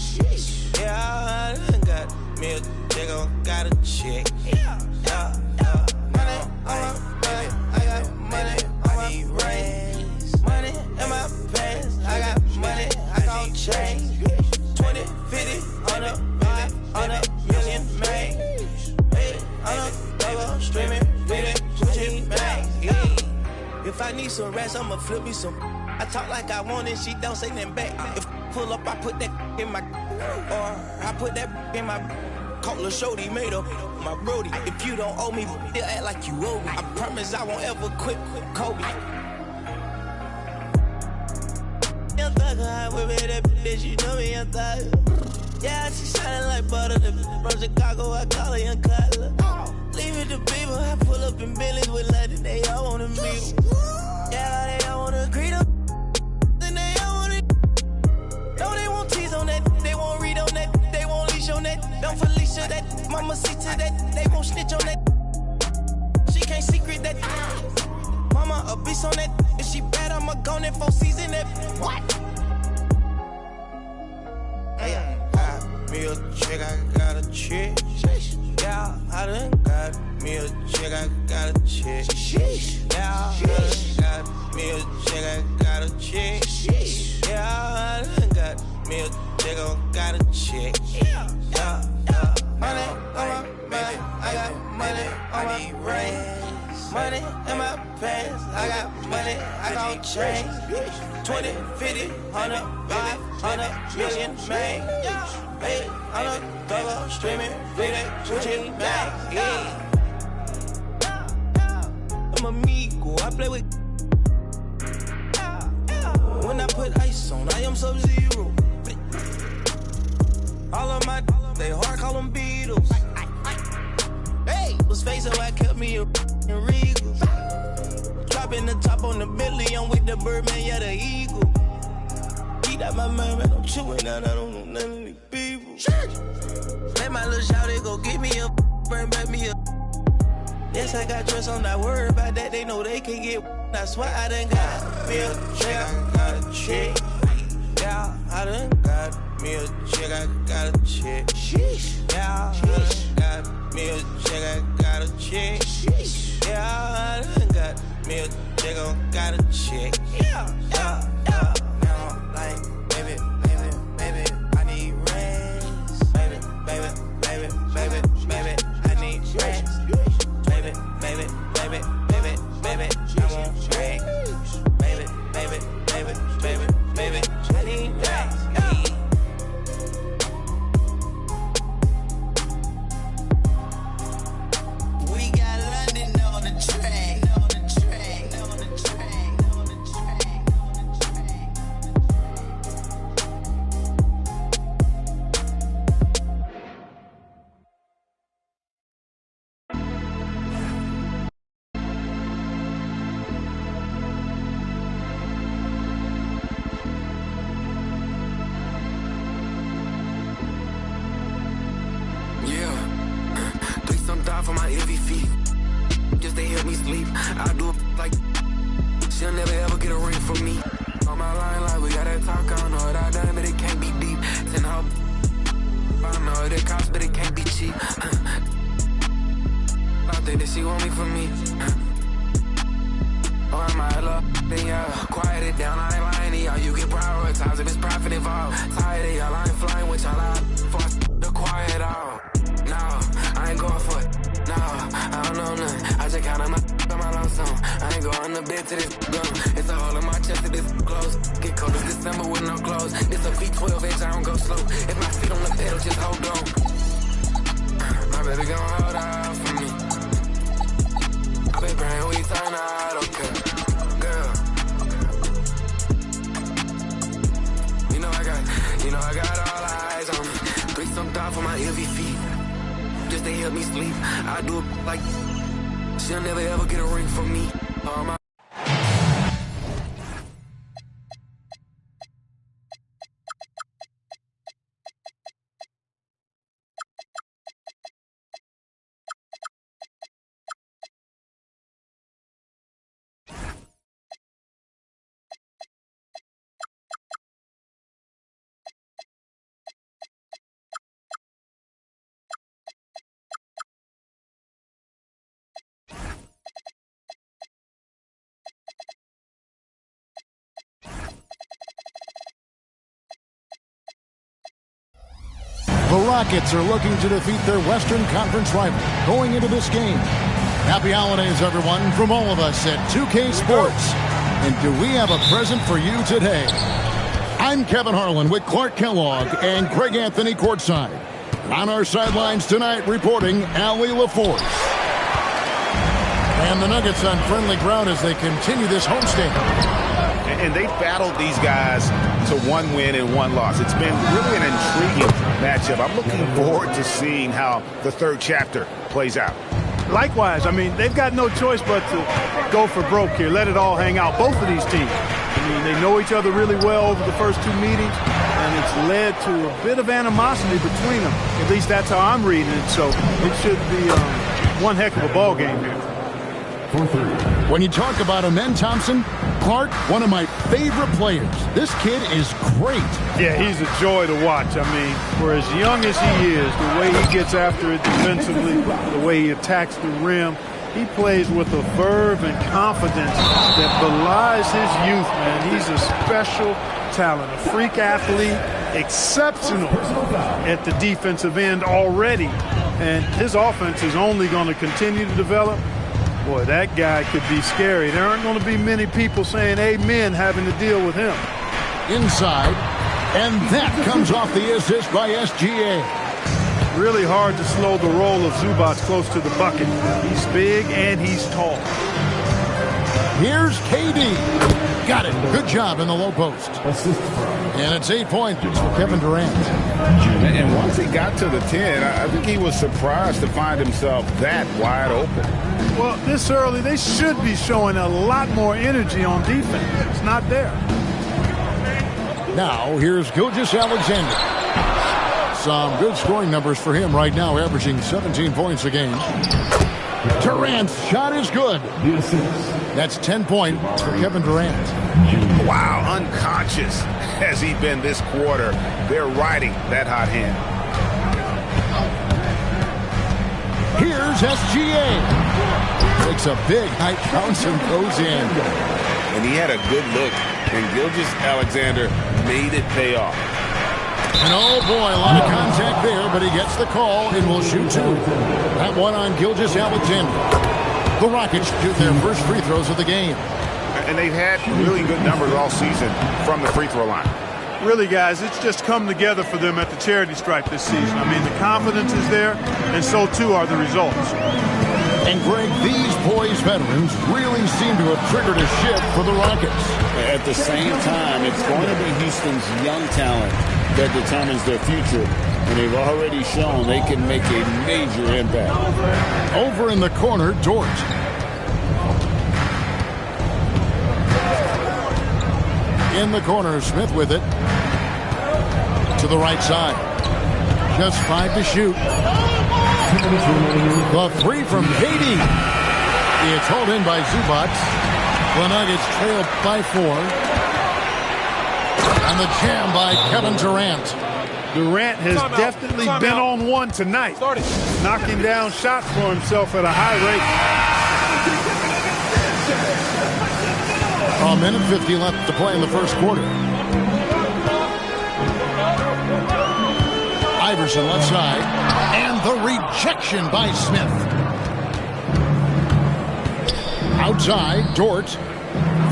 Yeah, I done got me a chick, I got a chick. Yeah, money on my baby, I got money on my brain. Money in my pants, I got money, I gon' change. 20, 50, 100, 500 million, man. 800 double streaming, really, switching back. If I need some rest, I'ma flip me some. I talk like I want it, she don't say nothing back. If pull up, I put that in my, or I put that in my. Call a shorty, made up my brody. If you don't owe me, they'll act like you owe me. I promise I won't ever quit Kobe. Young thugger, I whip it that bitch, you know me, young thugger. Yeah, she shining like butter. The from Chicago, I call her Young Cutler. Leave it to people, I pull up in Billy's with London, they all wanna meet. Yeah, they all wanna agree to. Then they all wanna. No, they won't tease on that, they won't read on that, they won't leash on that. Don't Felicia that, mama see to that, they won't snitch on that. She can't secret that. Mama a beast on that. If she bad, I'ma go in 4 season that. What? Me a chick, I got a chick. Yeah, I done got me a chick, I got a chick. Yeah, I done got me a chick, I got a chick. Yeah, I done got me a chick, I got a chick. Yeah. Money on my baby, I got money on my brain. Money in my pants, I got money, I gon' change. 20, 50, 100, 500 million, man. 800 double streaming, video, switching back. play with. When I put ice on, I am Sub-Zero. All of my, they hard, call them Beatles. Hey, was face so I kept me in Regals. Dropping the top on the Bentley, I'm with the Birdman, yeah, the Eagle. Eat out my mind, man, I'm chewing out, I don't know none of these people. Let my little shawty go get me a, bring back me a. Yes, I got dressed, I'm not worried about that, they know they can get. I swear I done got me a check, I got a check. Yeah, I done got me a check, I got a check. Sheesh. Yeah, I done got me a check, I got a check. Sheesh. Yeah, I done got me a check, I got a check. Yeah, yeah, yeah. Now I'm like, baby, baby, baby, I need rest. Baby, baby, baby, baby, baby, I need rest. Baby, baby, baby, baby, baby, I want rest. Baby, baby, baby, baby, baby, I need rest. We got London on the track. On the track. On the track. On the track. For my heavy feet, just they help me sleep. I do it like she'll never ever get a ring from me. On my line, like we gotta talk. I don't know what I done, but it can't be deep. Send her, I don't know what it costs, but it can't be cheap. I think that she want me for me. Oh, I might love, then yeah, quiet it down. I ain't lying to y'all. You get prioritized if it's profit involved. Tired of y'all, I ain't flying with y'all out for the quiet out. No, I ain't going for it. No, I don't know nothing. I just counted my on my lonesome. I ain't going to bed till this gone. It's a hole in my chest till this close. Get cold as December with no clothes. This a V12 inch, I don't go slow. If my feet on the pedal, just hold on. My baby gon' hold out for me. I been praying we turn out okay. Girl, you know I got all eyes on me. 3-some thought for my heavy feet. Just they help me sleep. I do it like she'll never ever get a ring from me. My The Rockets are looking to defeat their Western Conference rival going into this game. Happy holidays, everyone, from all of us at 2K Sports. And do we have a present for you today? I'm Kevin Harlan with Clark Kellogg and Greg Anthony courtside. On our sidelines tonight, reporting Allie LaForce. And the Nuggets on friendly ground as they continue this homestand. And they've battled these guys to one win and one loss. It's been really an intriguing matchup. I'm looking forward to seeing how the third chapter plays out. Likewise, I mean, they've got no choice but to go for broke here. Let it all hang out. Both of these teams. I mean, they know each other really well over the first two meetings, and it's led to a bit of animosity between them. At least that's how I'm reading it. So it should be one heck of a ball game here. When you talk about Amen Thompson, Clark, one of my favorite players. This kid is great. Yeah, he's a joy to watch. I mean, for as young as he is, the way he gets after it defensively, the way he attacks the rim, he plays with a verve and confidence that belies his youth, man. He's a special talent, a freak athlete, exceptional at the defensive end already. And his offense is only going to continue to develop. Boy, that guy could be scary. There aren't going to be many people saying amen having to deal with him. Inside, and that comes off the assist by SGA. Really hard to slow the roll of Zubac close to the bucket. He's big and he's tall. Here's KD. Got it. Good job in the low post. And it's 8 points for Kevin Durant. And once he got to the 10, I think he was surprised to find himself that wide open. Well, this early, they should be showing a lot more energy on defense. It's not there. Now, here's Gilgeous-Alexander. Some good scoring numbers for him right now, averaging 17 points a game. Durant's shot is good. That's 10 points for Kevin Durant. Wow, unconscious has he been this quarter. They're riding that hot hand. Here's SGA. Takes a big high bounce and goes in. And he had a good look, and Gilgeous-Alexander made it pay off. And oh boy, a lot of contact there, but he gets the call and will shoot two. That one on Gilgeous-Alexander. The Rockets shoot their first free throws of the game. And they've had really good numbers all season from the free throw line. Really, guys, it's just come together for them at the charity stripe this season. I mean, the confidence is there, and so too are the results. And Greg, these boys veterans really seem to have triggered a shift for the Rockets. At the same time, it's going to be Houston's young talent that determines their future. And they've already shown they can make a major impact. Over in the corner, Dort. In the corner, Smith with it. To the right side. Just 5 to shoot. The three from KD. It's hauled in by Zubac. The Nuggets trail by 4. And the jam by Kevin Durant. Durant has definitely been on one tonight. Knocking down shots for himself at a high rate. A minute 50 left to play in the first quarter. Iverson left side. And the rejection by Smith. Outside, Dort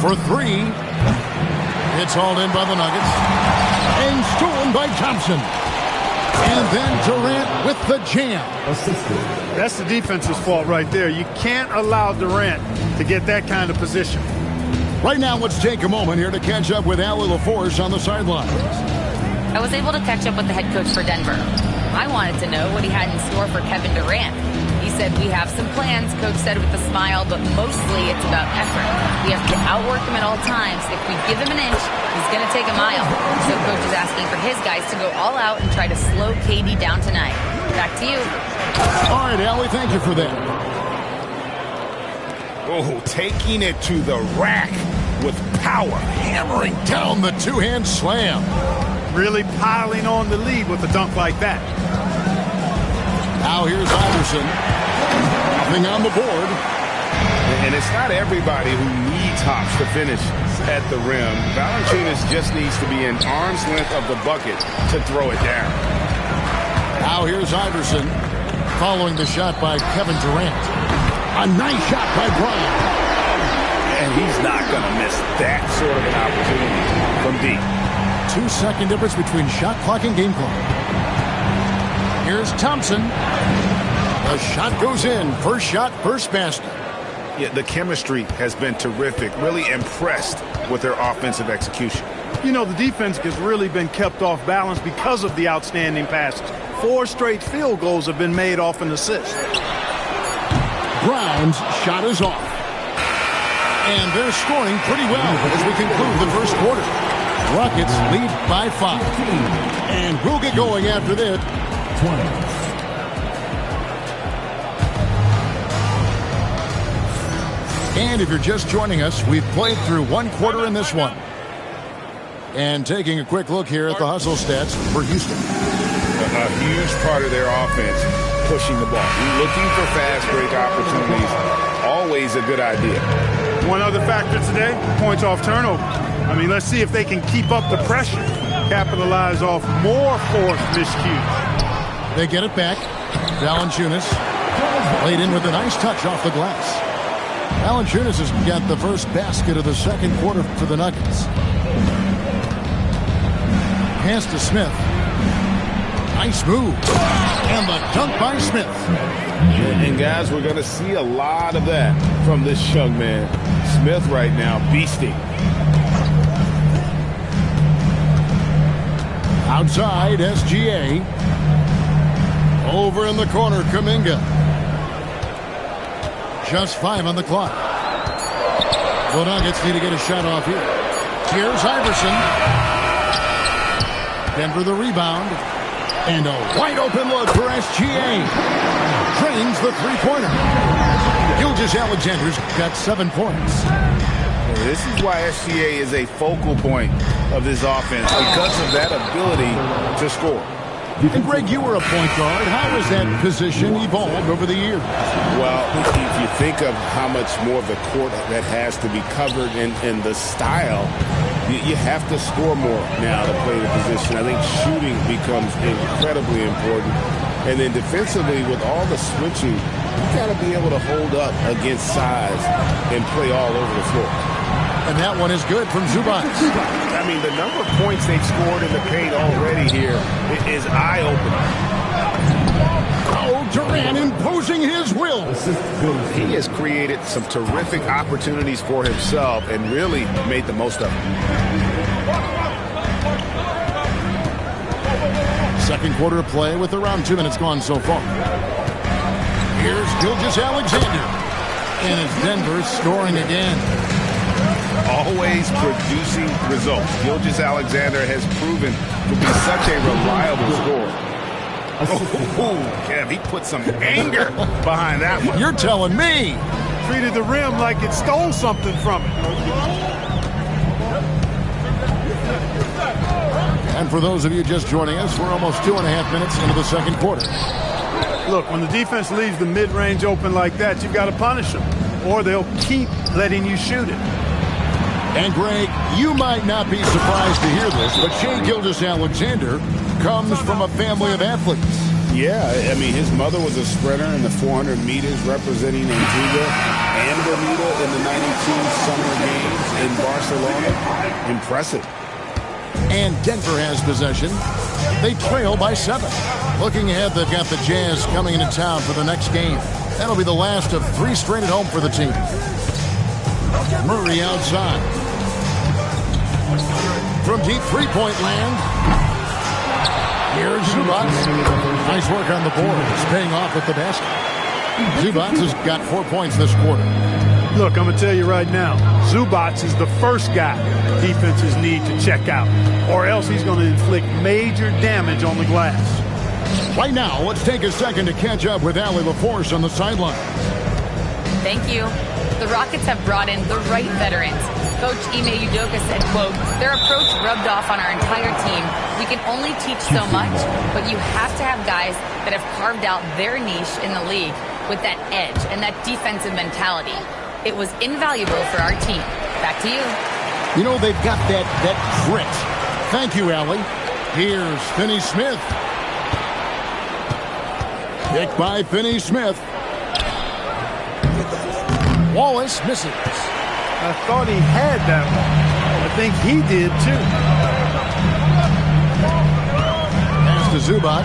for 3. It's hauled in by the Nuggets. And stolen by Thompson. And then Durant with the jam. That's the defense's fault right there. You can't allow Durant to get that kind of position. Right now, let's take a moment here to catch up with Allie LaForce on the sidelines. I was able to catch up with the head coach for Denver. I wanted to know what he had in store for Kevin Durant. He said, we have some plans, coach said with a smile, but mostly it's about effort. We have to outwork him at all times. If we give him an inch, he's going to take a mile. So coach is asking for his guys to go all out and try to slow KD down tonight. Back to you. All right, Allie, thank you for that. Oh, taking it to the rack with power. Hammering down the two-hand slam. Really piling on the lead with a dunk like that. Now here's Iverson. Nothing on the board. And it's not everybody who needs hops to finish at the rim. Valanciunas just needs to be an arm's length of the bucket to throw it down. Now here's Iverson following the shot by Kevin Durant. A nice shot by Bryant. And he's not going to miss that sort of an opportunity from deep. 2-second difference between shot clock and game clock. Here's Thompson. The shot goes in. First shot, first basket. Yeah, the chemistry has been terrific. Really impressed with their offensive execution. You know, the defense has really been kept off balance because of the outstanding passes. 4 straight field goals have been made off an assist. Brown's shot is off. And they're scoring pretty well as we conclude the first quarter. Rockets lead by 5. And we'll get going after this. 20. And if you're just joining us, we've played through 1 quarter in this one. And taking a quick look here at the hustle stats for Houston. A huge part of their offense, pushing the ball. Looking for fast break opportunities, always a good idea. One other factor today, points off turnover. I mean, let's see if they can keep up the pressure, capitalize off more forced miscues. They get it back. Valanciunas laid in with a nice touch off the glass. Valanciunas has got the first basket of the second quarter for the Nuggets. Pass to Smith. Nice move. And the dunk by Smith. And guys, we're going to see a lot of that from this young man. Smith right now, beasting. Outside, SGA. Over in the corner, Kuminga. Just 5 on the clock. The Nuggets need to get a shot off here. Here's Iverson. Denver the rebound. And a wide open look for SGA. Drains the three-pointer. Gilgeous-Alexander's got 7 points. This is why SGA is a focal point of this offense, because of that ability to score. And Greg, you were a point guard. How has that position evolved over the years? Well, if you think of how much more of the court that has to be covered and the style, you have to score more now to play the position. I think shooting becomes incredibly important. And then defensively, with all the switching, you got to be able to hold up against size and play all over the floor. And that one is good from Zubac. I mean, the number of points they've scored in the paint already here is eye-opening. Oh, Durant imposing his will. He has created some terrific opportunities for himself and really made the most of them. Second quarter of play with around 2 minutes gone so far. Here's Gilgeous-Alexander. And it's Denver scoring again. Always producing results. Gilgeous-Alexander has proven to be such a reliable scorer. Oh, Kev, he put some anger behind that one. You're telling me. Treated the rim like it stole something from it. And for those of you just joining us, we're almost 2.5 minutes into the second quarter. Look, when the defense leaves the mid-range open like that, you've got to punish them, or they'll keep letting you shoot it. And, Greg, you might not be surprised to hear this, but Shai Gilgeous-Alexander comes from a family of athletes. Yeah, I mean, his mother was a sprinter in the 400 meters representing Antigua and Bermuda in the 92 Summer Games in Barcelona. Impressive. And Denver has possession. They trail by 7. Looking ahead, they've got the Jazz coming into town for the next game. That'll be the last of 3 straight at home for the team. Murray outside. From deep three-point land. Here's Zubac. Nice work on the board. It's paying off with the basket. Zubac has got 4 points this quarter. Look, I'm going to tell you right now, Zubac is the first guy defenses need to check out, or else he's going to inflict major damage on the glass. Right now, let's take a second to catch up with Allie LaForce on the sideline. Thank you. The Rockets have brought in the right veterans. Coach Ime Udoka said, quote, their approach rubbed off on our entire team. We can only teach so much, but you have to have guys that have carved out their niche in the league with that edge and that defensive mentality. It was invaluable for our team. Back to you. You know, they've got that grit. Thank you, Allie. Here's Finney-Smith. Picked by Finney-Smith. Wallace misses. I thought he had that one. I think he did, too. Pass to Zubac.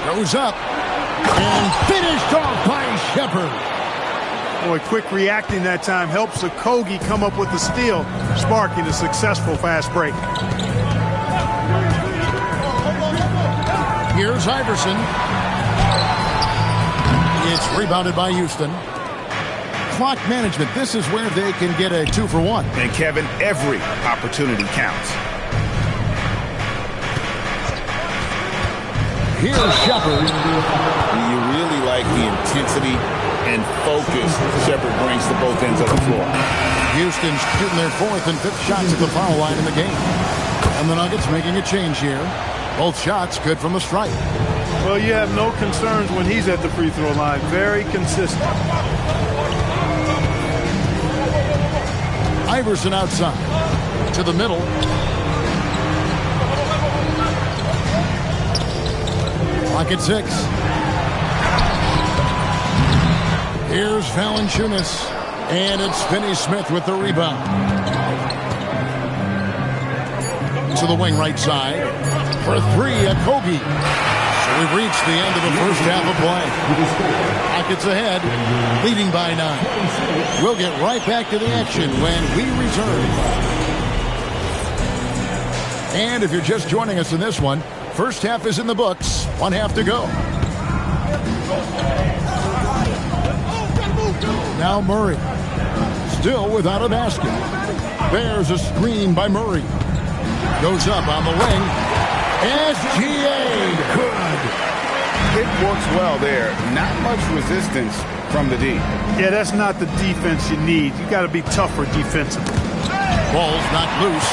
Goes up. And finished off by Shepard. Boy, quick reacting that time helps Okogie come up with the steal, sparking a successful fast break. Here's Iverson. It's rebounded by Houston. Clock management. This is where they can get a 2-for-1. And, Kevin, every opportunity counts. Here's Shepard. You really like the intensity and focus Shepard brings to both ends of the floor. Houston's shooting their 4th and 5th shots at the foul line in the game. And the Nuggets making a change here. Both shots good from the stripe. Well, you have no concerns when he's at the free throw line. Very consistent. Iverson outside. To the middle. Clock at 6. Here's Valanciunas. And it's Finney-Smith with the rebound. To the wing right side. For three, a Kogi. So we've reached the end of the first half of play. Rockets ahead, leading by 9. We'll get right back to the action when we return. And if you're just joining us in this one, first half is in the books. 1 half to go. Now Murray. Still without a basket. There's a screen by Murray. Goes up on the wing. SGA. Good. It works well there. Not much resistance from the D. Yeah, that's not the defense you need. You got to be tougher defensively. Ball's not loose.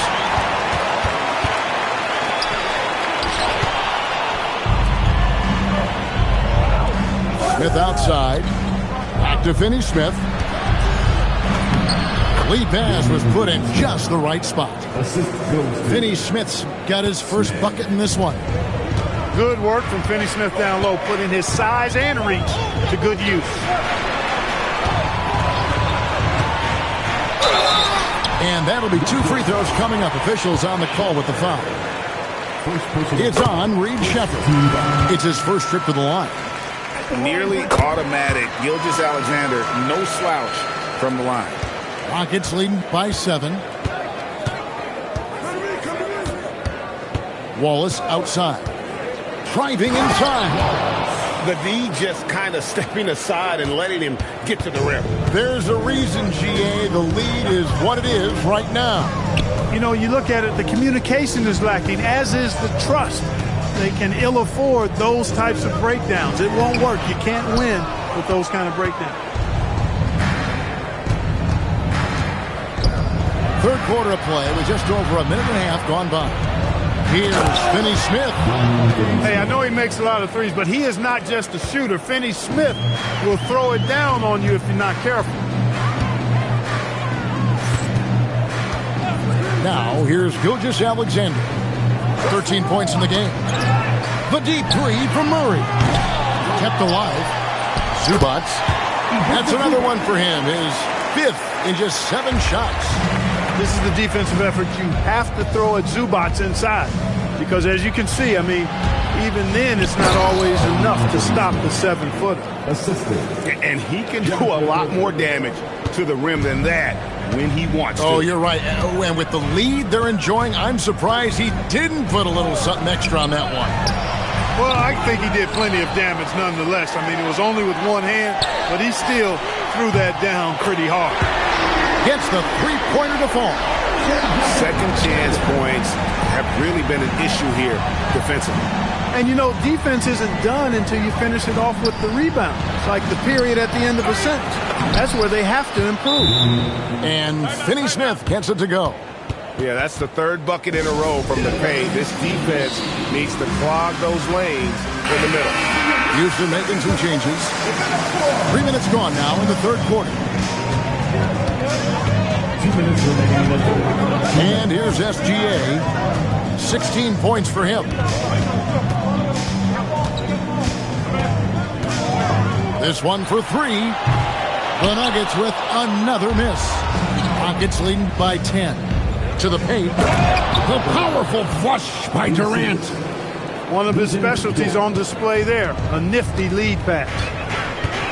Smith outside. Back to Finney-Smith. Lead pass was put in just the right spot. Finney-Smith's got his first bucket in this one. Good work from Finney-Smith down low, putting his size and reach to good use. And that'll be 2 free throws coming up. Officials on the call with the foul. It's on Reed Shepherd. It's his first trip to the line. Nearly automatic. Gilgeous-Alexander, no slouch from the line. Rockets leading by 7. Wallace outside. Driving inside. The D just kind of stepping aside and letting him get to the rim. There's a reason, GA. The lead is what it is right now. You know, you look at it, the communication is lacking, as is the trust. They can ill afford those types of breakdowns. It won't work. You can't win with those kind of breakdowns. Third quarter of play with just over a minute and a half gone by. Here's Finney-Smith. Hey, I know he makes a lot of threes, but he is not just a shooter. Finney-Smith will throw it down on you if you're not careful. Now, here's Gilgeous-Alexander. 13 points in the game. The deep three from Murray. Kept alive. Zubats. That's another one for him. His 5th in just 7 shots. This is the defensive effort you have to throw at Zubats inside. Because as you can see, I mean, even then it's not always enough to stop the 7-footer. And he can do a lot more damage to the rim than that when he wants to. Oh, you're right. And with the lead they're enjoying, I'm surprised he didn't put a little something extra on that one. Well, I think he did plenty of damage nonetheless. I mean, it was only with one hand, but he still threw that down pretty hard. Gets the three-pointer to fall. Second chance points have really been an issue here defensively. And, you know, defense isn't done until you finish it off with the rebound. It's like the period at the end of a sentence. That's where they have to improve. And Finney-Smith gets it to go. Yeah, that's the 3rd bucket in a row from the paint. This defense needs to clog those lanes in the middle. Houston making some changes. 3 minutes gone now in the third quarter. 2 minutes remaining. And here's SGA. 16 points for him. This one for 3. The Nuggets with another miss. Rockets leading by 10. To the paint. The powerful flush by Durant. One of his specialties on display there. A nifty lead pass.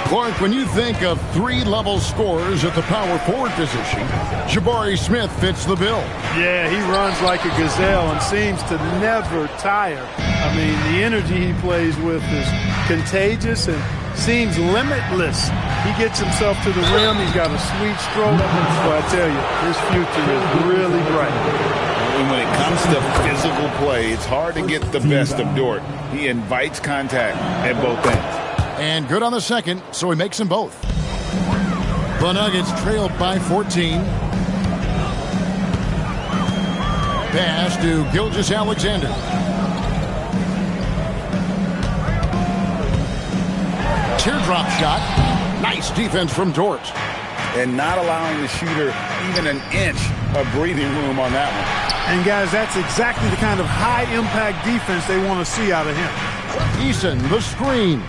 Clark, when you think of 3-level scorers at the power forward position, Jabari Smith fits the bill. Yeah, he runs like a gazelle and seems to never tire. I mean, the energy he plays with is contagious and seems limitless. He gets himself to the rim. He's got a sweet stroke. So I tell you, his future is really bright. And when it comes to physical play, it's hard to get the best of Dort. He invites contact at both ends. And good on the second, so he makes them both. The Nuggets trailed by 14. Pass to Gilgeous-Alexander. Teardrop shot. Nice defense from Dort. And not allowing the shooter even an inch of breathing room on that one. And, guys, that's exactly the kind of high-impact defense they want to see out of him. Eason, the screen.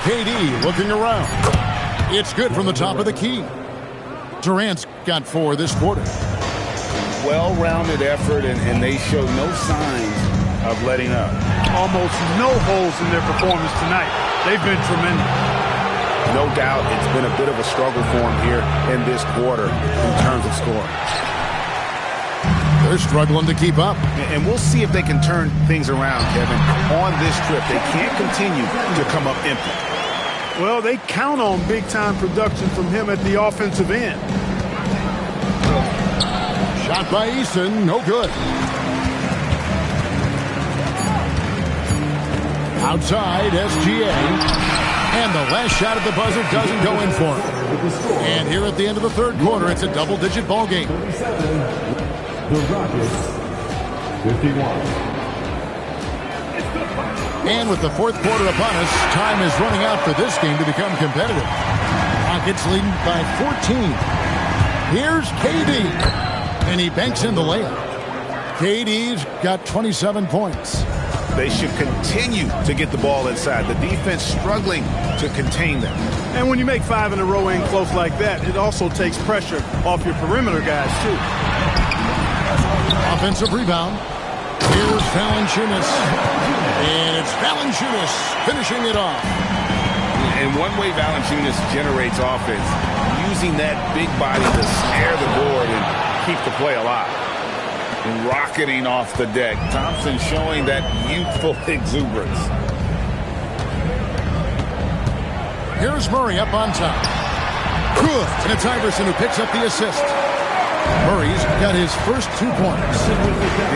KD looking around. It's good from the top of the key. Durant's got 4 this quarter. well-rounded effort, and they show no signs of letting up. Almost no holes in their performance tonight. They've been tremendous. No doubt it's been a bit of a struggle for them here in this quarter in terms of scoring. They're struggling to keep up. And we'll see if they can turn things around, Kevin, on this trip. They can't continue to come up empty. Well, they count on big-time production from him at the offensive end. Shot by Eason, no good. Outside, SGA. And the last shot at the buzzer doesn't go in for him. And here at the end of the third quarter, it's a double-digit ball game. The Rockets, 51. And with the fourth quarter upon us, time is running out for this game to become competitive. Rockets leading by 14. Here's KD. And he banks in the layup. KD's got 27 points. They should continue to get the ball inside. The defense struggling to contain them. And when you make 5 in a row in close like that, it also takes pressure off your perimeter guys, too. Offensive rebound. Here's Valanciunas. And it's Valanciunas finishing it off. And one way Valanciunas generates offense, using that big body to snare the board and keep the play alive. Rocketing off the deck. Thompson showing that youthful exuberance. Here's Murray up on top. Good. And it's Iverson who picks up the assist. Murray's got his first 2 points.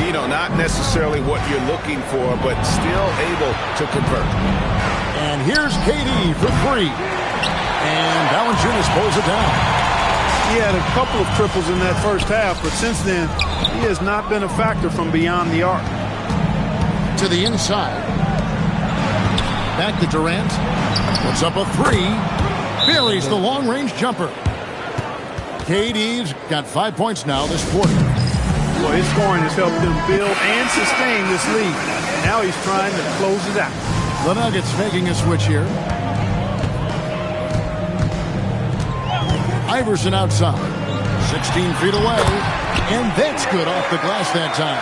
You know, not necessarily what you're looking for, but still able to convert. And here's KD for 3. And Valanciunas pulls it down. He had a couple of triples in that first half, but since then, he has not been a factor from beyond the arc. To the inside. Back to Durant. Puts up a 3. Buries the long-range jumper. KD's got 5 points now this quarter. Well, his scoring has helped them build and sustain this lead. Now he's trying to close it out. The Nuggets making a switch here. Iverson outside. 16 feet away. And that's good off the glass that time.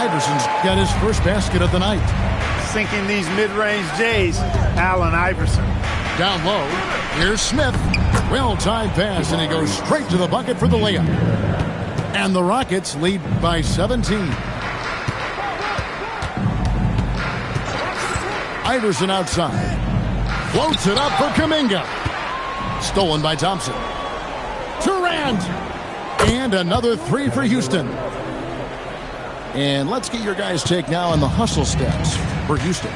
Iverson's got his first basket of the night. Sinking these mid-range J's, Allen Iverson. Down low, here's Smith. Well-timed pass, and he goes straight to the bucket for the layup. And the Rockets lead by 17. Iverson outside. Floats it up for Kuminga. Stolen by Thompson. Durant. And another 3 for Houston. And let's get your guys' take now on the hustle steps for Houston.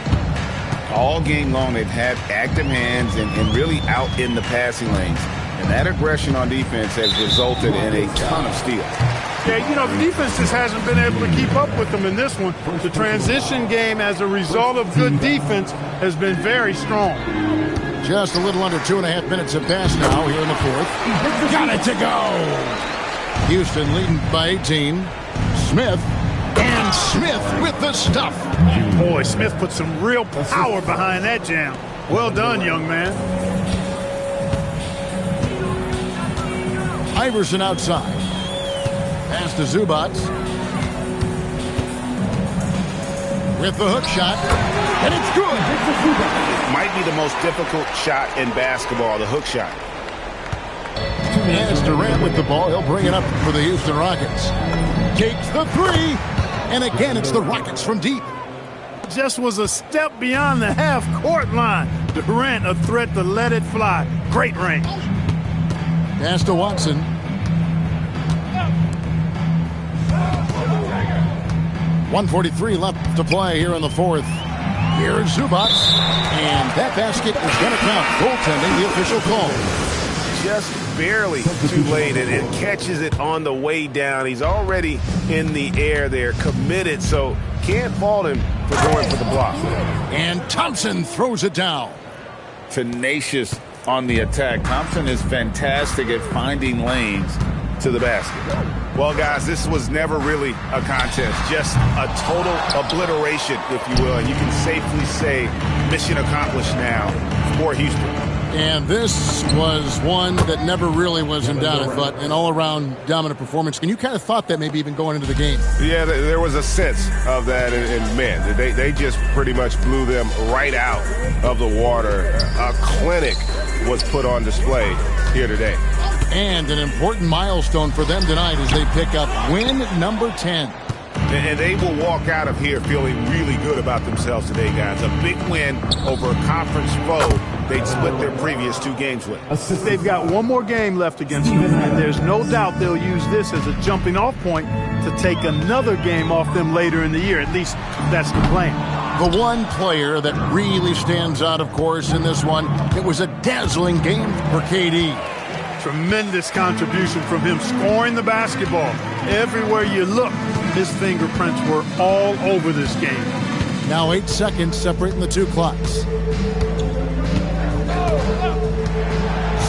All game long, they've had active hands and really out in the passing lanes. And that aggression on defense has resulted in a ton of steals. Yeah, you know, the defense just hasn't been able to keep up with them in this one. The transition game, as a result of good defense, has been very strong. Just a little under 2.5 minutes have passed now here in the fourth. Got it to go. Houston leading by 18. Smith. And Smith with the stuff. Boy, Smith put some real power behind that jam. Well done, young man. Iverson outside. Pass to Zubac. With the hook shot. And it's good. Might be the most difficult shot in basketball, the hook shot. As Durant with the ball, he'll bring it up for the Houston Rockets. Takes the 3. And again, it's the Rockets from deep. Just was a step beyond the half-court line. Durant a threat to let it fly. Great range. Pass to Watson. .143 left to play here in the fourth. Here's Zubac. And that basket is going to count. Goaltending, the official call. Just barely too late, and it catches it on the way down. He's already in the air there, committed, so can't fault him for going for the block. And Thompson throws it down. Tenacious on the attack. Thompson is fantastic at finding lanes to the basket. Well, guys, this was never really a contest, just a total obliteration, if you will. And you can safely say mission accomplished now for Houston. And this was one that never really was in doubt, I thought, an all-around dominant performance. And you kind of thought that maybe even going into the game. Yeah, there was a sense of that, and man, they just pretty much blew them right out of the water. A clinic was put on display here today. And an important milestone for them tonight as they pick up win number 10. And they will walk out of here feeling really good about themselves today, guys. A big win over a conference foe they'd split their previous 2 games with. They've got one more game left against them, and there's no doubt they'll use this as a jumping-off point to take another game off them later in the year. At least that's the plan. The one player that really stands out, of course, in this one, it was a dazzling game for KD. Tremendous contribution from him scoring the basketball. Everywhere you look, his fingerprints were all over this game. Now 8 seconds separating the 2 clocks.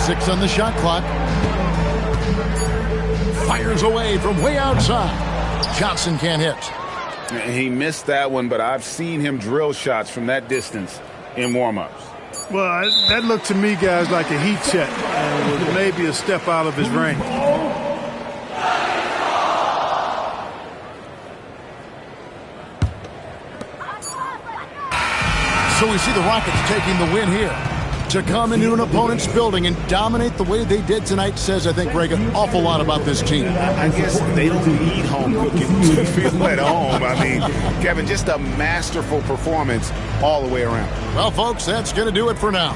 6 on the shot clock. Fires away from way outside. Johnson can't hit. He missed that one, but I've seen him drill shots from that distance in warm-ups. Well, that looked to me, guys, like a heat check. With maybe a step out of his range. So we see the Rockets taking the win here. To come into an opponent's building and dominate the way they did tonight says, I think, Greg, an awful lot about this team. I guess they don't need home cooking to feel at home. I mean, Kevin, just a masterful performance all the way around. Well, folks, that's going to do it for now.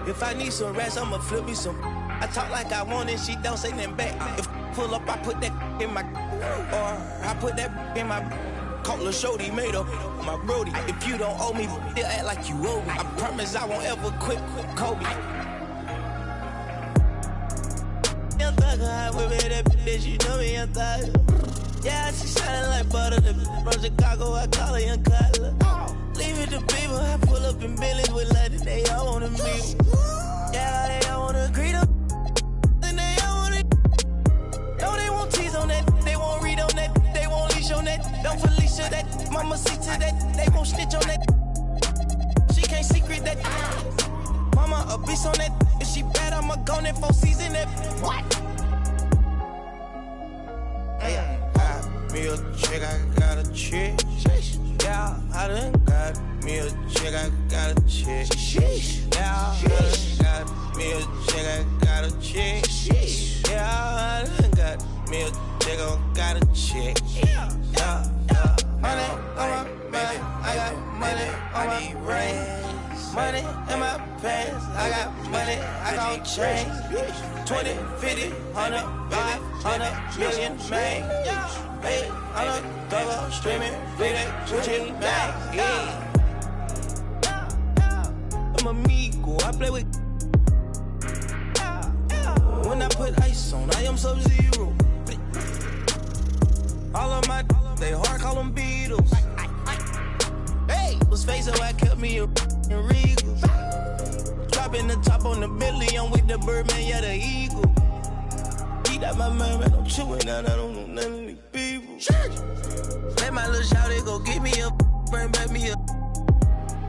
If I need some rest, I'ma flip me some. I talk like I want it, she don't say nothing back. If pull up, I put that in my, or I put that in my. Call a shorty, made up my brody. If you don't owe me, they'll act like you owe me. I promise I won't ever quit Kobe. Young thugger, I whip it, that bitch, you know me, young thugger. Yeah, she shining like butter, from Chicago, I call her young Cutler. Leave it to people, I pull up in Billy's with London, they all wanna meet. Yeah, they all wanna greet them, and they all wanna. No, they won't tease on that, they won't read on that, they won't leash on that. Don't Felicia that, mama see to that, they won't snitch on that. She can't secret that. Mama a beast on that, if she bad, I'ma go in 4 season that. What? Hey, got me a chick, I got a chick. Yeah, I done got me a chick, I got a chick. Yeah, I done got me a chick, I got a chick. Yeah, I done got me a chick, I got a chick. Yeah, money on my back, I got money on my brain. Money in my pants, I got money, I got change. 20, 50, 100, 500 million, man. Hey, I'm a double streaming, reading, switching back. Yeah. I'm amigo, I play with. When I put ice on, I am Sub-Zero. All of my, they hard call them Beatles. Hey, was face so I kept me in Regal. Dropping the top on the Bentley, I'm with the Birdman, yeah, the Eagle. Eat out my mind, man, I'm chewing out, I don't know none of these people. Let my little shawty go get me up, bring back me up.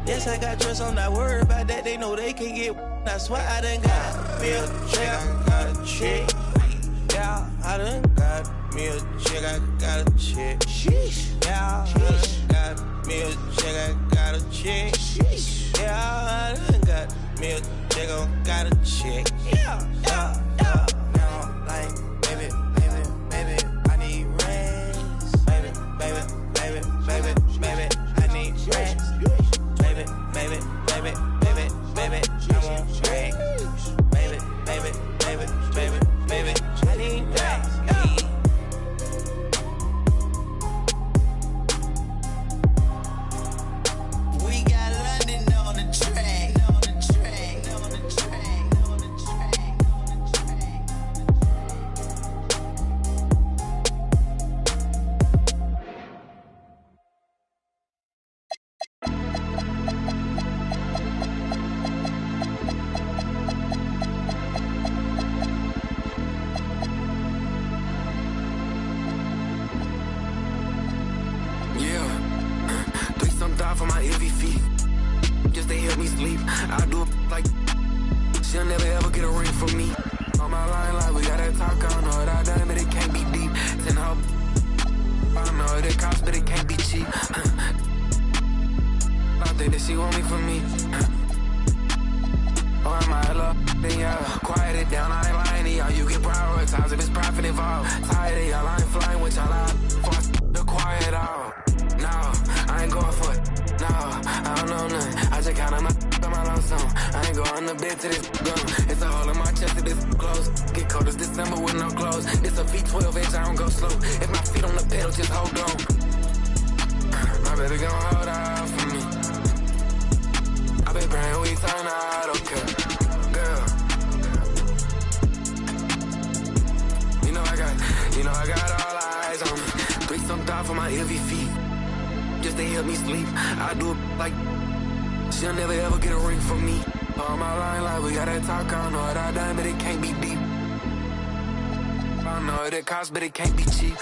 Yes, I got trust, I'm not worried about that, they know they can get. That's why I done got me a chick, I got a chick. Yeah, I done got me a chick, I got a chick. Yeah, I done got me a check, I got a check. Yeah, I got me a check, I got a check. Yeah. Now, like, baby, I need rest. Baby, I need rest. Baby, I want rest. Baby, I need rest. We got London on the track. For my heavy feet, just they help me sleep. I do it like she'll never ever get a ring from me. On my line, like we gotta talk. I know what I done, but it can't be deep. 10 her, I know it costs, but it can't be cheap. I think that she want me for me. Oh, I might love, then yeah, quiet it down. I ain't lying to y'all. You get prioritized if it's profit involved. Tired of y'all, I ain't flying with y'all. I force the quiet out. No, I ain't going for it. No, I don't know nothing. I just counted my lonesome. I ain't going to bed to this gun. It's a hole in my chest to this close. Get cold as December with no clothes. It's a V12 inch, I don't go slow. If my feet on the pedal, just hold on. My baby gon' hold out for me. I been praying we turn out okay. Girl, you know I got all eyes on me. 3 some thought for my heavy feet. Just they help me sleep. I do it like she'll never ever get a ring from me. On my line, like we gotta talk. I don't know what I done, but it can't be deep. I know what it costs, but it can't be cheap.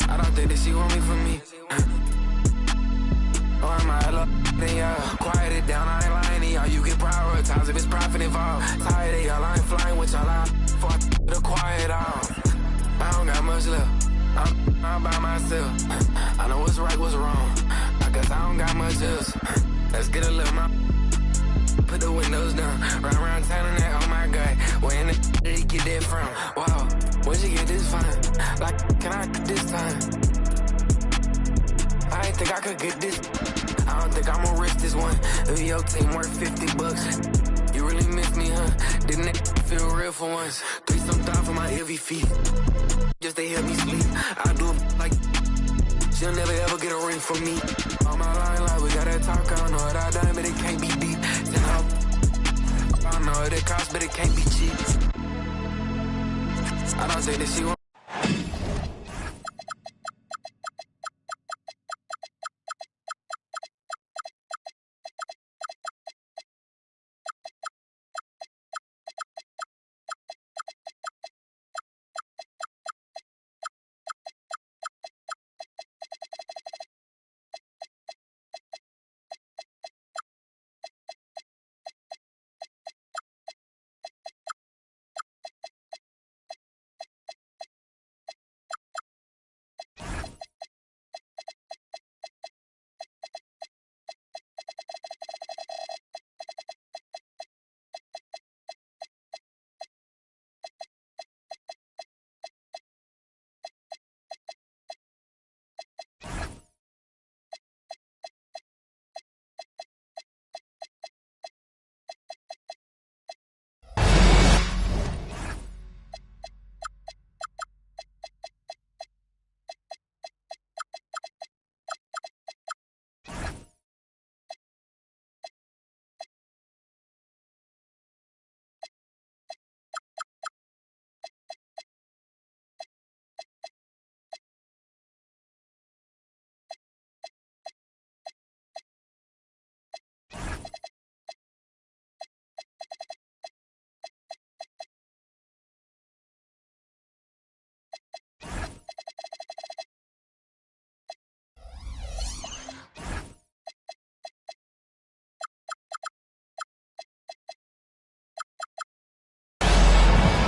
I don't think that she want me for me. Oh, I might love, then yeah, quiet it down. I ain't lying to y'all. You get prioritized if it's profit involved. Tired of y'all, I ain't flying with y'all. I for the quiet out. I don't got much left. I'm by myself. I know what's right, what's wrong. I guess I don't got much else. Let's get a little more. Put the windows down. Run around town and that, oh my God. Where in the did you get that from? Wow, where'd you get this from? Like, can I get this time? I ain't think I could get this. I don't think I'ma risk this one. If your team worth $50. You really miss me, huh? Didn't it feel real for once? 3 some thought for my heavy feet. Just they help me sleep. I do it like she'll never ever get a ring from me. On my line, like we gotta talk. I don't know what I done, but it can't be deep. 10 her, I know what it costs, but it can't be cheap. I don't say that she won't.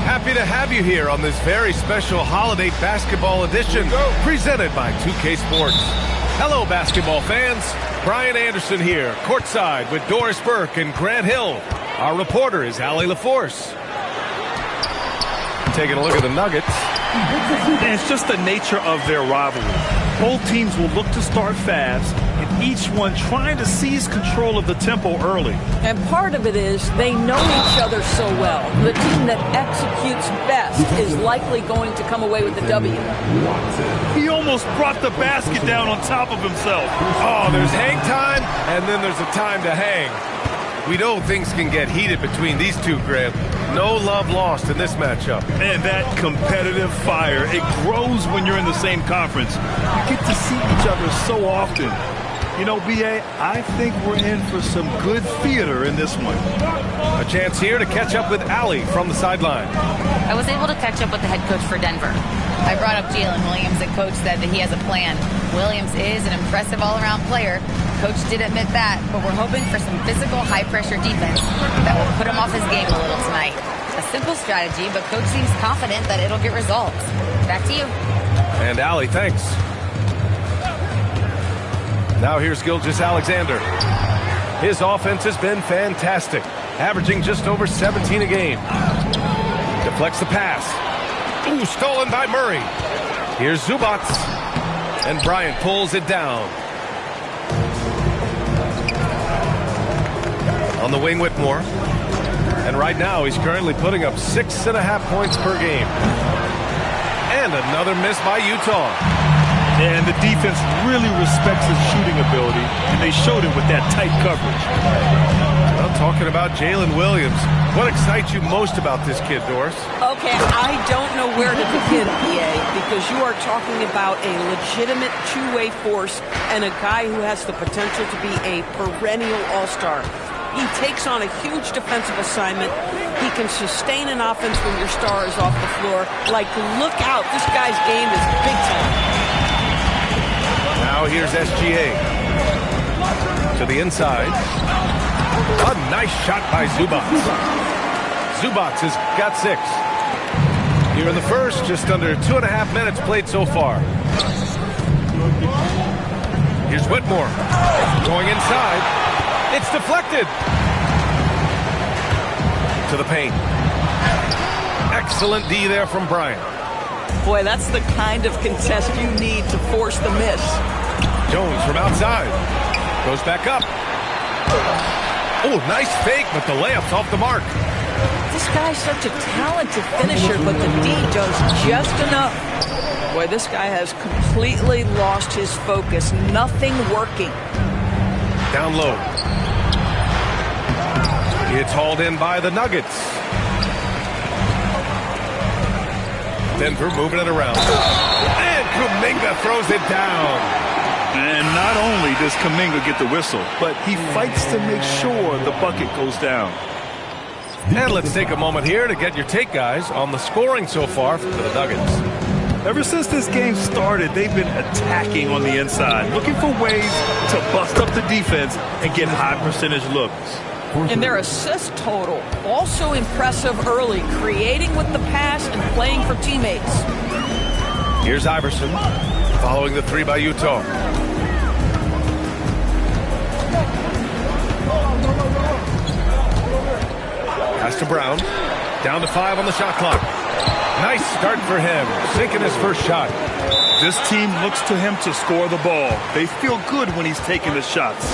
Happy to have you here on this very special holiday basketball edition presented by 2K Sports. Hello, basketball fans. Brian Anderson here, courtside with Doris Burke and Grant Hill. Our reporter is Allie LaForce. Taking a look at the Nuggets. And it's just the nature of their rivalry. Both teams will look to start fast, and each one trying to seize control of the tempo early. And part of it is they know each other so well. The team that executes best is likely going to come away with the W. He almost brought the basket down on top of himself. Oh, there's hang time, and then there's a time to hang. We know things can get heated between these two, Grant. No love lost in this matchup. And that competitive fire, it grows when you're in the same conference. You get to see each other so often. You know, B.A., I think we're in for some good theater in this one. A chance here to catch up with Allie from the sideline. I was able to catch up with the head coach for Denver. I brought up Jalen Williams, and coach said that he has a plan. Williams is an impressive all-around player. Coach did admit that, but we're hoping for some physical, high-pressure defense that will put him off his game a little tonight. A simple strategy, but coach seems confident that it'll get results. Back to you. And Allie, thanks. Now here's Gilgeous-Alexander. His offense has been fantastic, averaging just over 17 a game. Deflects the pass. Ooh, stolen by Murray. Here's Zubac. And Bryant pulls it down. On the wing, Whitmore. And right now, he's currently putting up 6.5 points per game. And another miss by Utah. And the defense really respects his shooting ability, and they showed it with that tight coverage. Well, talking about Jalen Williams, what excites you most about this kid, Doris? Okay, I don't know where to begin, PA, because you are talking about a legitimate two-way force and a guy who has the potential to be a perennial all-star. He takes on a huge defensive assignment. He can sustain an offense when your star is off the floor. Like, look out, this guy's game is big time. Now here's SGA. To the inside. A nice shot by Zubac. Zubac has got 6. Here in the first, just under 2.5 minutes played so far. Here's Whitmore. Going inside. It's deflected. To the paint. Excellent D there from Bryant. Boy, that's the kind of contest you need to force the miss. Jones from outside. Goes back up. Oh, nice fake, but the layup's off the mark. This guy's such a talented finisher, but the D does just enough. Boy, this guy has completely lost his focus. Nothing working. Down low. It's hauled in by the Nuggets. Denver moving it around. And Kuminga throws it down. And not only does Kuminga get the whistle, but he fights to make sure the bucket goes down. And let's take a moment here to get your take, guys, on the scoring so far for the Nuggets. Ever since this game started, they've been attacking on the inside, looking for ways to bust up the defense and get high percentage looks. And their assist total, also impressive early, creating with the pass and playing for teammates. Here's Iverson, following the 3 by Utah. Pass to Brown, down to 5 on the shot clock. Nice start for him, sinking his first shot. This team looks to him to score the ball. They feel good when he's taking the shots.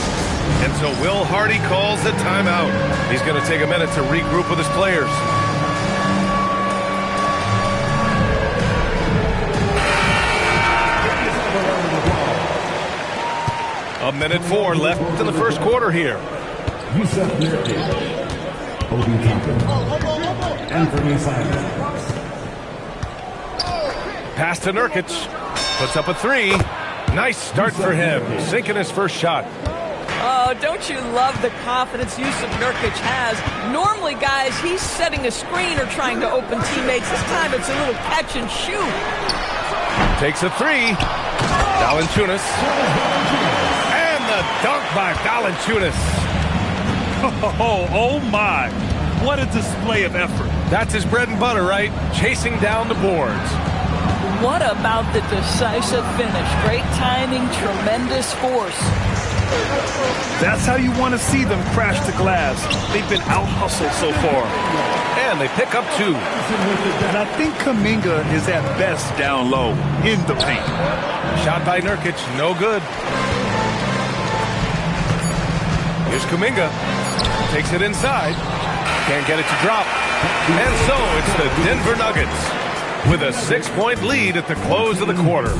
And so Will Hardy calls the timeout. He's going to take a minute to regroup with his players. A minute 4 left in the first quarter here. Pass to Nurkic. Puts up a 3. Nice start for him. Sinking his first shot. Oh, don't you love the confidence Yusuf Nurkic has? Normally, guys, he's setting a screen or trying to open teammates. This time it's a little catch and shoot. Takes a 3. Valanciunas. And the dunk by Valanciunas. Oh my. What a display of effort. That's his bread and butter, right? Chasing down the boards. What about the decisive finish? Great timing, tremendous force. That's how you want to see them crash the glass. They've been out-hustled so far. And they pick up 2. And I think Kuminga is at best down low in the paint. Shot by Nurkic, no good. Here's Kuminga. Takes it inside. Can't get it to drop. And so it's the Denver Nuggets with a 6-point lead at the close of the quarter.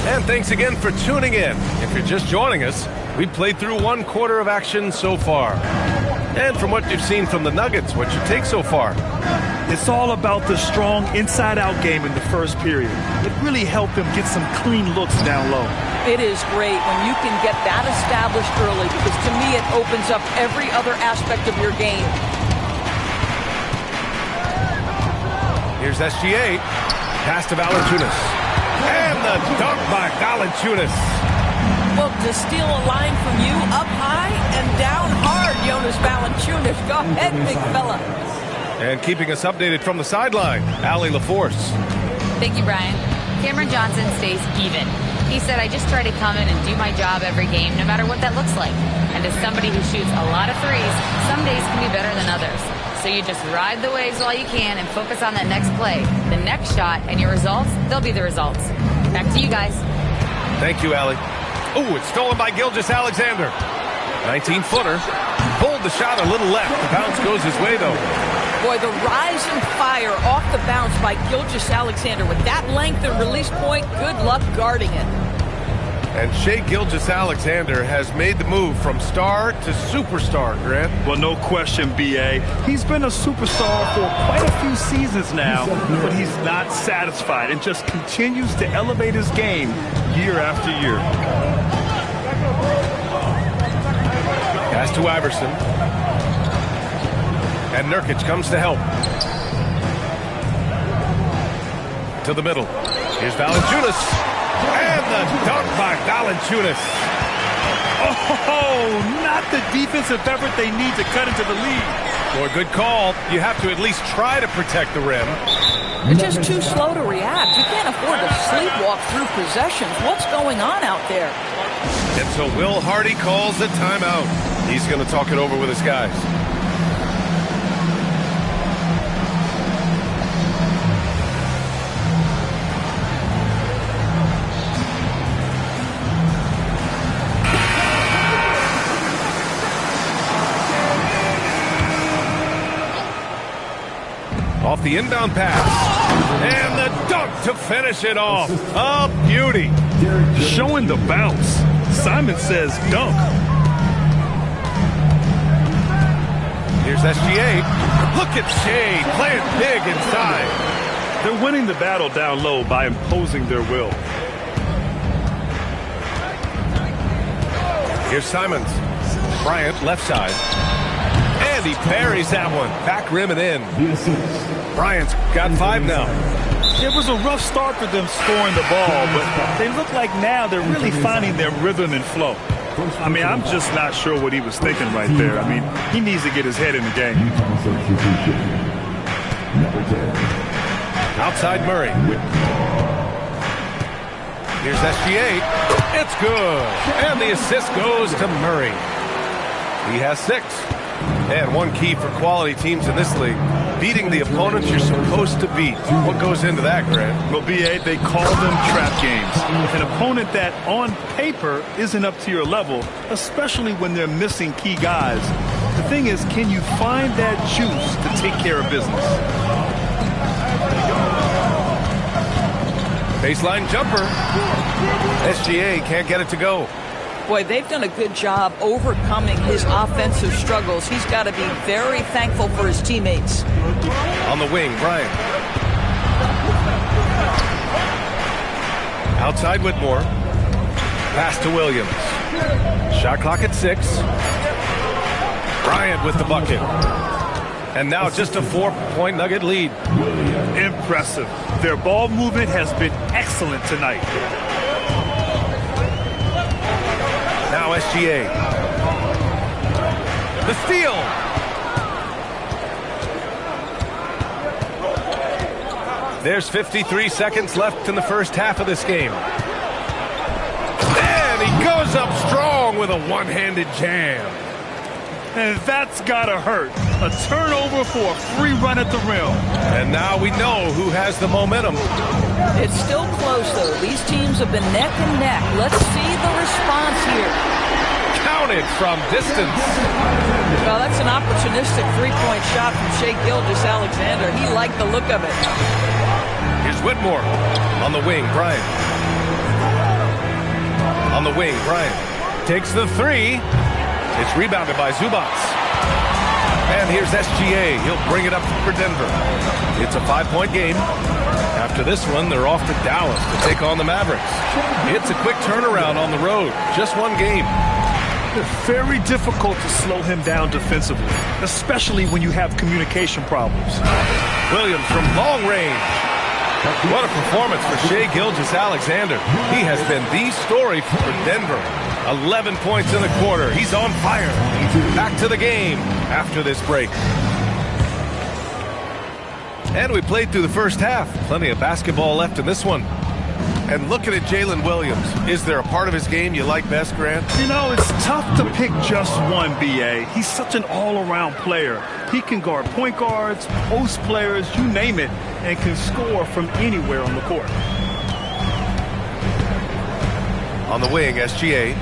And thanks again for tuning in. If you're just joining us, we played through 1 quarter of action so far. And from what you've seen from the Nuggets, what's your take so far? It's all about the strong inside-out game in the first period. It really helped them get some clean looks down low. It is great when you can get that established early, because to me it opens up every other aspect of your game. Here's SGA. Pass to Valanciunas. And the dunk by Valanciunas. Well, to steal a line from you, up high and down hard, Jonas Valanciunas. Go ahead, big fella. And keeping us updated from the sideline, Allie LaForce. Thank you, Brian. Cameron Johnson stays even. He said, I just try to come in and do my job every game, no matter what that looks like. And as somebody who shoots a lot of threes, some days can be better than others. So you just ride the waves while you can and focus on that next play, the next shot, and your results, they'll be the results. Back to you guys. Thank you, Allie. Ooh, it's stolen by Gilgeous-Alexander. 19-footer. Pulled the shot a little left. The bounce goes his way, though. Boy, the rise and fire off the bounce by Gilgeous-Alexander. With that length and release point, good luck guarding it. And Shai Gilgeous-Alexander has made the move from star to superstar, Grant. Well, no question, B.A. He's been a superstar for quite a few seasons now, but he's not satisfied and just continues to elevate his game year after year. Pass to Iverson. And Nurkic comes to help. To the middle. Here's Valanciunas. And the dunk by Valanciunas. Oh, not the defensive effort they need to cut into the lead. Boy, good call. You have to at least try to protect the rim. They're just too slow to react. You can't afford to sleepwalk through possessions. What's going on out there? And so Will Hardy calls the timeout. He's going to talk it over with his guys. Off the inbound pass. And the dunk to finish it off. A beauty. Showing the bounce. Simon says dunk. Here's SGA. Look at Shai playing big inside. They're winning the battle down low by imposing their will. Here's Simons. Bryant, left side. And he parries that one. Back rim and in. Bryant's got 5 now. It was a rough start for them scoring the ball, but they look like now they're really finding their rhythm and flow. I mean, I'm just not sure what he was thinking right there. I mean, he needs to get his head in the game. Outside Murray. Here's SGA. It's good. And the assist goes to Murray. He has 6. And one key for quality teams in this league, beating the opponents you're supposed to beat. What goes into that, Grant? Well, B.A., they call them trap games. An opponent that, on paper, isn't up to your level, especially when they're missing key guys. The thing is, can you find that juice to take care of business? Baseline jumper. SGA can't get it to go. Boy, they've done a good job overcoming his offensive struggles. He's got to be very thankful for his teammates. On the wing, Bryant. Outside Whitmore. Pass to Williams. Shot clock at 6. Bryant with the bucket. And now just a 4-point Nugget lead. Impressive. Their ball movement has been excellent tonight. Now SGA. The steal. There's 53 seconds left in the first half of this game. And he goes up strong with a one-handed jam. And that's gotta hurt. A turnover for a free run at the rim. And now we know who has the momentum. It's still close, though. These teams have been neck and neck. Let's see the response here. Counted from distance. Well, that's an opportunistic three-point shot from Shai Gilgeous-Alexander. He liked the look of it. Here's Whitmore on the wing. Bryant. On the wing, Bryant takes the three. It's rebounded by Zubats. And here's SGA. He'll bring it up for Denver. It's a 5-point game. After this one, they're off to Dallas to take on the Mavericks. It's a quick turnaround on the road. Just one game. It's very difficult to slow him down defensively, especially when you have communication problems. Williams from long range. What a performance for Shai Gilgeous-Alexander. He has been the story for Denver. 11 points in the quarter. He's on fire. Back to the game after this break. And we played through the first half. Plenty of basketball left in this one. And looking at Jalen Williams, is there a part of his game you like best, Grant? You know, it's tough to pick just one, B.A. He's such an all-around player. He can guard point guards, post players, you name it, and can score from anywhere on the court. On the wing, SGA.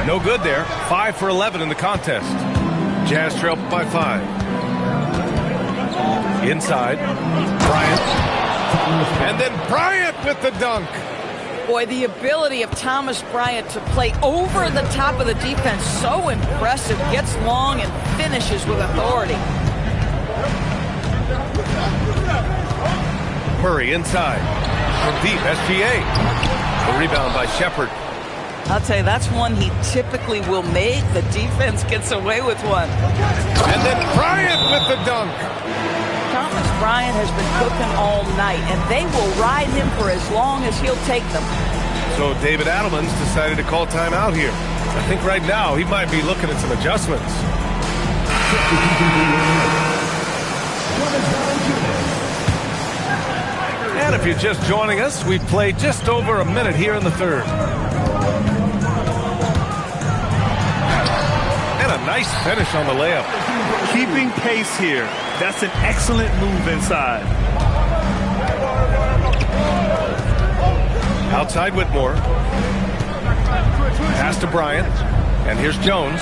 No good there. 5 for 11 in the contest. Jazz trail by 5. Inside, Bryant. And then Bryant with the dunk. Boy, the ability of Thomas Bryant to play over the top of the defense, so impressive. Gets long and finishes with authority. Murray inside. From deep, SGA. The rebound by Shepard. I'll tell you, that's one he typically will make. The defense gets away with one. And then Bryant with the dunk. Thomas Bryant has been cooking all night, and they will ride him for as long as he'll take them. So David Adelman's decided to call timeout here. I think right now he might be looking at some adjustments. And if you're just joining us, we've played just over a minute here in the third. And a nice finish on the layup. Keeping pace here. That's an excellent move inside. Outside Whitmore. Pass to Bryant. And here's Jones.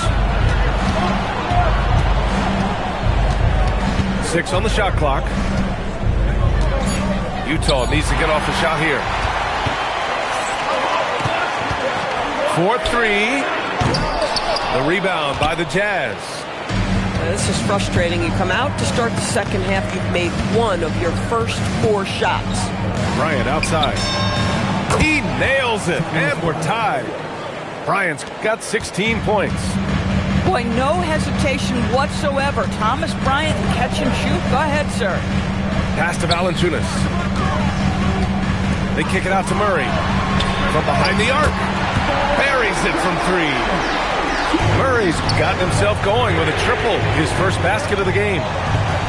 6 on the shot clock. Utah needs to get off the shot here. 4-3. The rebound by the Jazz. This is frustrating. You come out to start the second half, you've made one of your first 4 shots. Bryant outside. He nails it, and we're tied. Bryant's got 16 points. Boy, no hesitation whatsoever. Thomas Bryant, catch and shoot. Go ahead, sir. Pass to Valanciunas. They kick it out to Murray. From behind the arc. Buries it from 3. Murray's gotten himself going with a triple, his first basket of the game.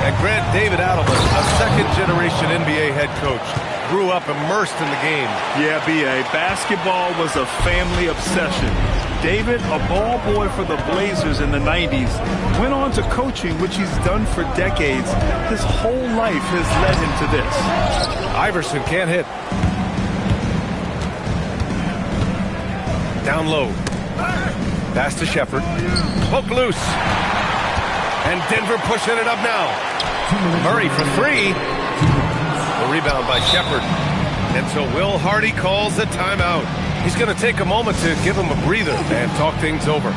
And Grant, David Adelman, a second-generation NBA head coach, grew up immersed in the game. Yeah, B.A., basketball was a family obsession. David, a ball boy for the Blazers in the 90s, went on to coaching, which he's done for decades. His whole life has led him to this. Iverson can't hit. Down low. Pass to Shepard. Poke loose. And Denver pushing it up now. Murray for 3. The rebound by Shepard. And so Will Hardy calls the timeout. He's going to take a moment to give him a breather and talk things over.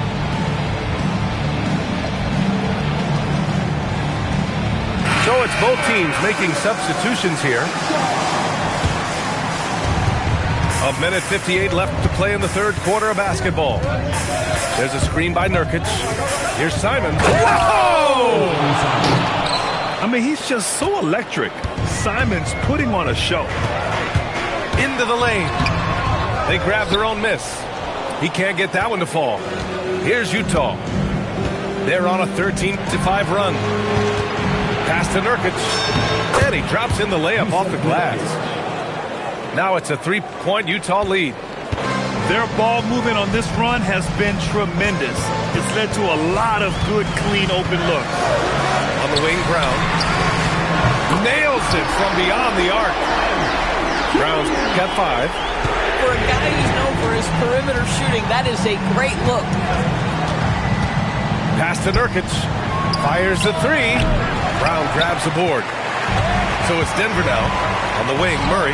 So it's both teams making substitutions here. 1:58 left to play in the third quarter of basketball. There's a screen by Nurkic. Here's Simon. Whoa! I mean, he's just so electric. Simon's putting on a show. Into the lane. They grab their own miss. He can't get that one to fall. Here's Utah. They're on a 13-5 run. Pass to Nurkic. And he drops in the layup off the glass. Now it's a 3-point Utah lead. Their ball movement on this run has been tremendous. It's led to a lot of good, clean, open looks. On the wing, Brown. Nails it from beyond the arc. Brown's got 5. For a guy who's known for his perimeter shooting, that is a great look. Pass to Nurkic. Fires the 3. Brown grabs the board. So it's Denver now. On the wing, Murray.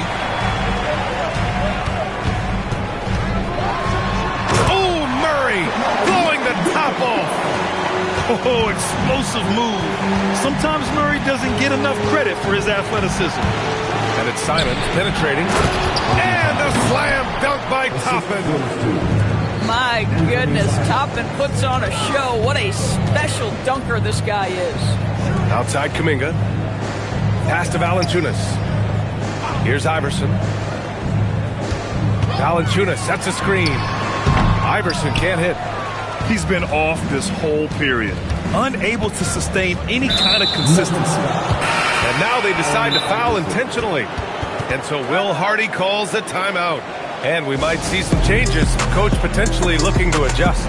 Oh, Murray! Blowing the top off. Oh, explosive move. Sometimes Murray doesn't get enough credit for his athleticism. And it's Simons penetrating. And the slam dunk by Toppin. My goodness, Toppin puts on a show. What a special dunker this guy is. Outside Kuminga. Pass to Valanciunas. Here's Iverson. Valanciunas sets a screen. Iverson can't hit. He's been off this whole period, unable to sustain any kind of consistency. And now they decide to foul intentionally. And so Will Hardy calls the timeout. And we might see some changes. Coach potentially looking to adjust.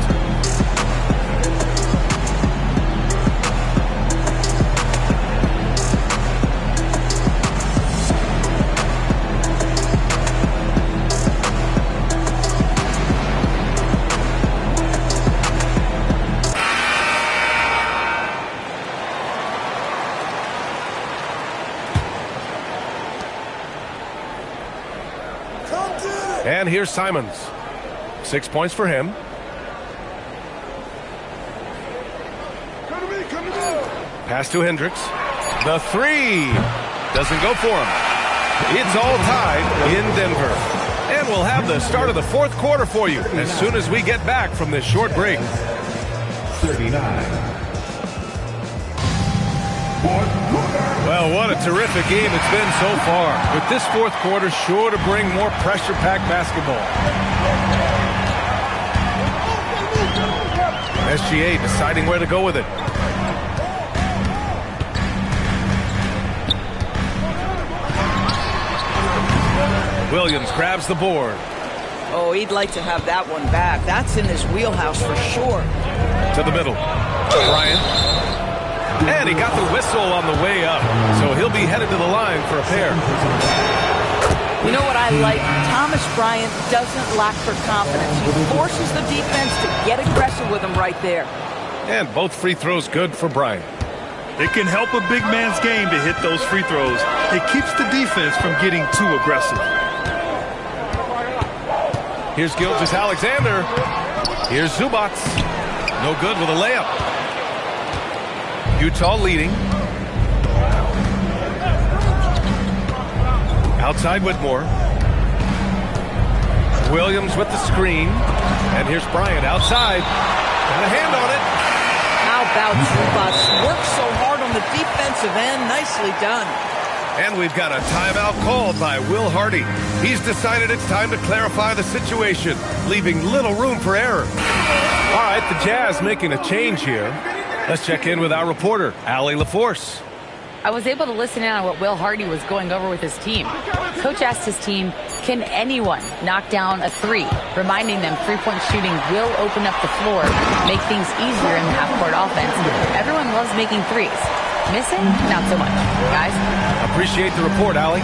And here's Simons. 6 points for him. Pass to Hendricks. The 3 doesn't go for him. It's all tied in Denver. And we'll have the start of the fourth quarter for you as soon as we get back from this short break. 39. Well, what a terrific game it's been so far. With this fourth quarter sure to bring more pressure-packed basketball. SGA deciding where to go with it. Williams grabs the board. Oh, he'd like to have that one back. That's in his wheelhouse for sure. To the middle. Bryant. And he got the whistle on the way up. So he'll be headed to the line for a pair. You know what I like? Thomas Bryant doesn't lack for confidence. He forces the defense to get aggressive with him right there. And both free throws good for Bryant. It can help a big man's game to hit those free throws. It keeps the defense from getting too aggressive. Here's Gilgeous-Alexander. Here's Zubac. No good with a layup. Utah leading. Outside Whitmore. Williams with the screen. And here's Bryant outside. Got a hand on it. How about Zubac? Works so hard on the defensive end. Nicely done. And we've got a timeout called by Will Hardy. He's decided it's time to clarify the situation, leaving little room for error. All right, the Jazz making a change here. Let's check in with our reporter, Allie LaForce. I was able to listen in on what Will Hardy was going over with his team. Coach asked his team, can anyone knock down a 3? Reminding them three-point shooting will open up the floor, make things easier in the half-court offense. Everyone loves making threes. Missing? Not so much. Guys? Appreciate the report, Allie.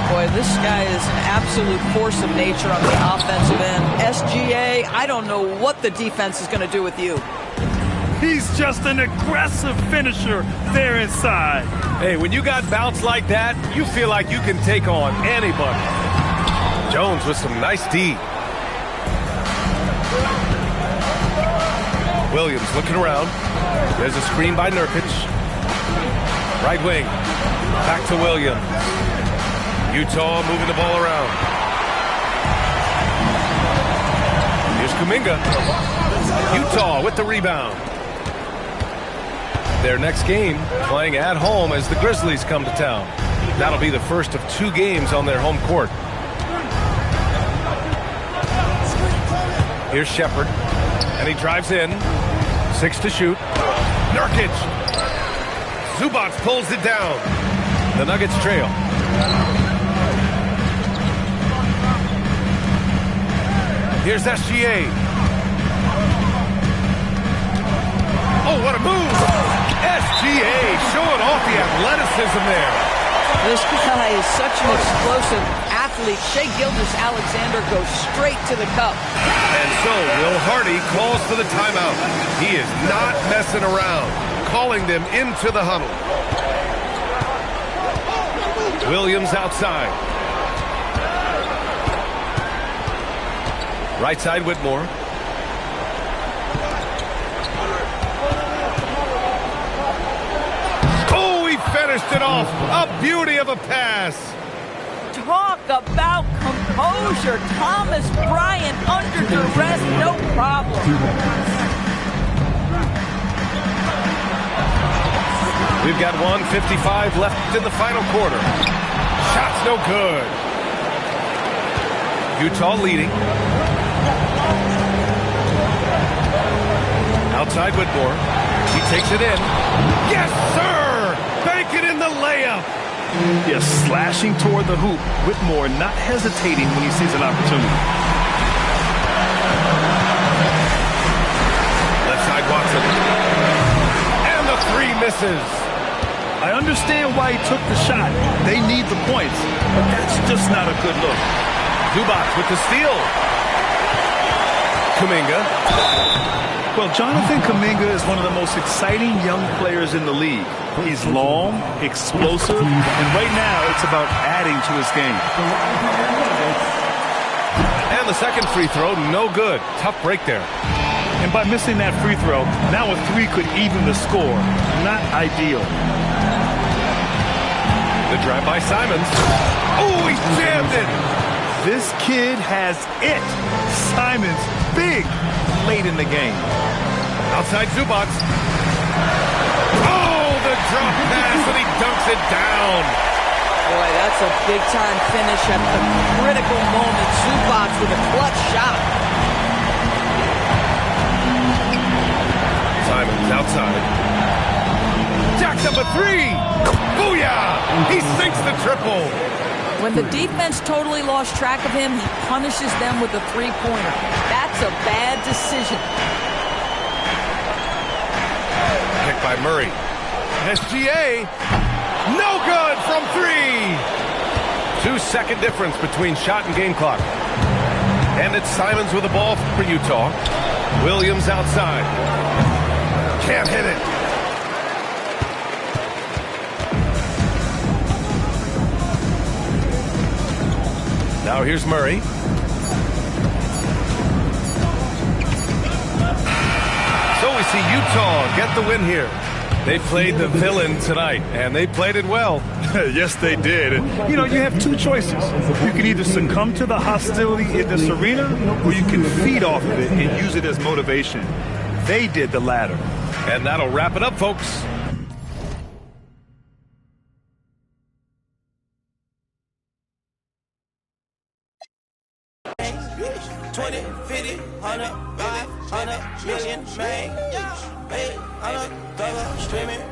Boy, this guy is an absolute force of nature on the offensive end. SGA, I don't know what the defense is going to do with you. He's just an aggressive finisher there inside. Hey, when you got bounce like that, you feel like you can take on anybody. Jones with some nice D. Williams looking around. There's a screen by Nurkic. Right wing. Back to Williams. Utah moving the ball around. Here's Kuminga. Utah with the rebound. Their next game playing at home as the Grizzlies come to town. That'll be the first of 2 games on their home court. Here's Shepherd, and he drives in. 6 to shoot. Nurkic. Zubac pulls it down. The Nuggets trail. Here's SGA. Oh, what a move. SGA showing off the athleticism there. This guy is such an explosive athlete. Shai Gilgeous-Alexander goes straight to the cup. And so Will Hardy calls for the timeout. He is not messing around, calling them into the huddle. Williams outside. Right side, Whitmore. Oh, he finished it off. A beauty of a pass. Talk about composure. Thomas Bryant under duress, no problem. We've got 1:55 left in the final quarter. Shot's no good. Utah leading. Outside Whitmore. He takes it in. Yes, sir! Bank it in the layup. Yes, slashing toward the hoop. Whitmore not hesitating when he sees an opportunity. Left side Watson. And the three misses. I understand why he took the shot. They need the points, but that's just not a good look. Zubac with the steal. Kuminga. Well, Jonathan Kuminga is one of the most exciting young players in the league. He's long, explosive, and right now it's about adding to his game. And the second free throw, no good. Tough break there. And by missing that free throw, now a three could even the score. Not ideal. The drive by Simons. Oh, he jammed it. This kid has it. Simons, big, late in the game. Outside Zubac. Oh, the drop pass, and he dunks it down. Boy, that's a big-time finish at the critical moment. Zubac with a clutch shot. Simons outside. Jacks up a three. Booyah! He sinks the triple. When the defense totally lost track of him, he punishes them with a three-pointer. That's a bad decision. Pick by Murray. SGA. No good from three. 2-second difference between shot and game clock. And it's Simons with the ball for Utah. Williams outside. Can't hit it. Now here's Murray. So we see Utah get the win here. They played the villain tonight, and they played it well. Yes, they did. And, you know, you have two choices. You can either succumb to the hostility in this arena, or you can feed off of it and use it as motivation. They did the latter. And that'll wrap it up, folks. Streaming,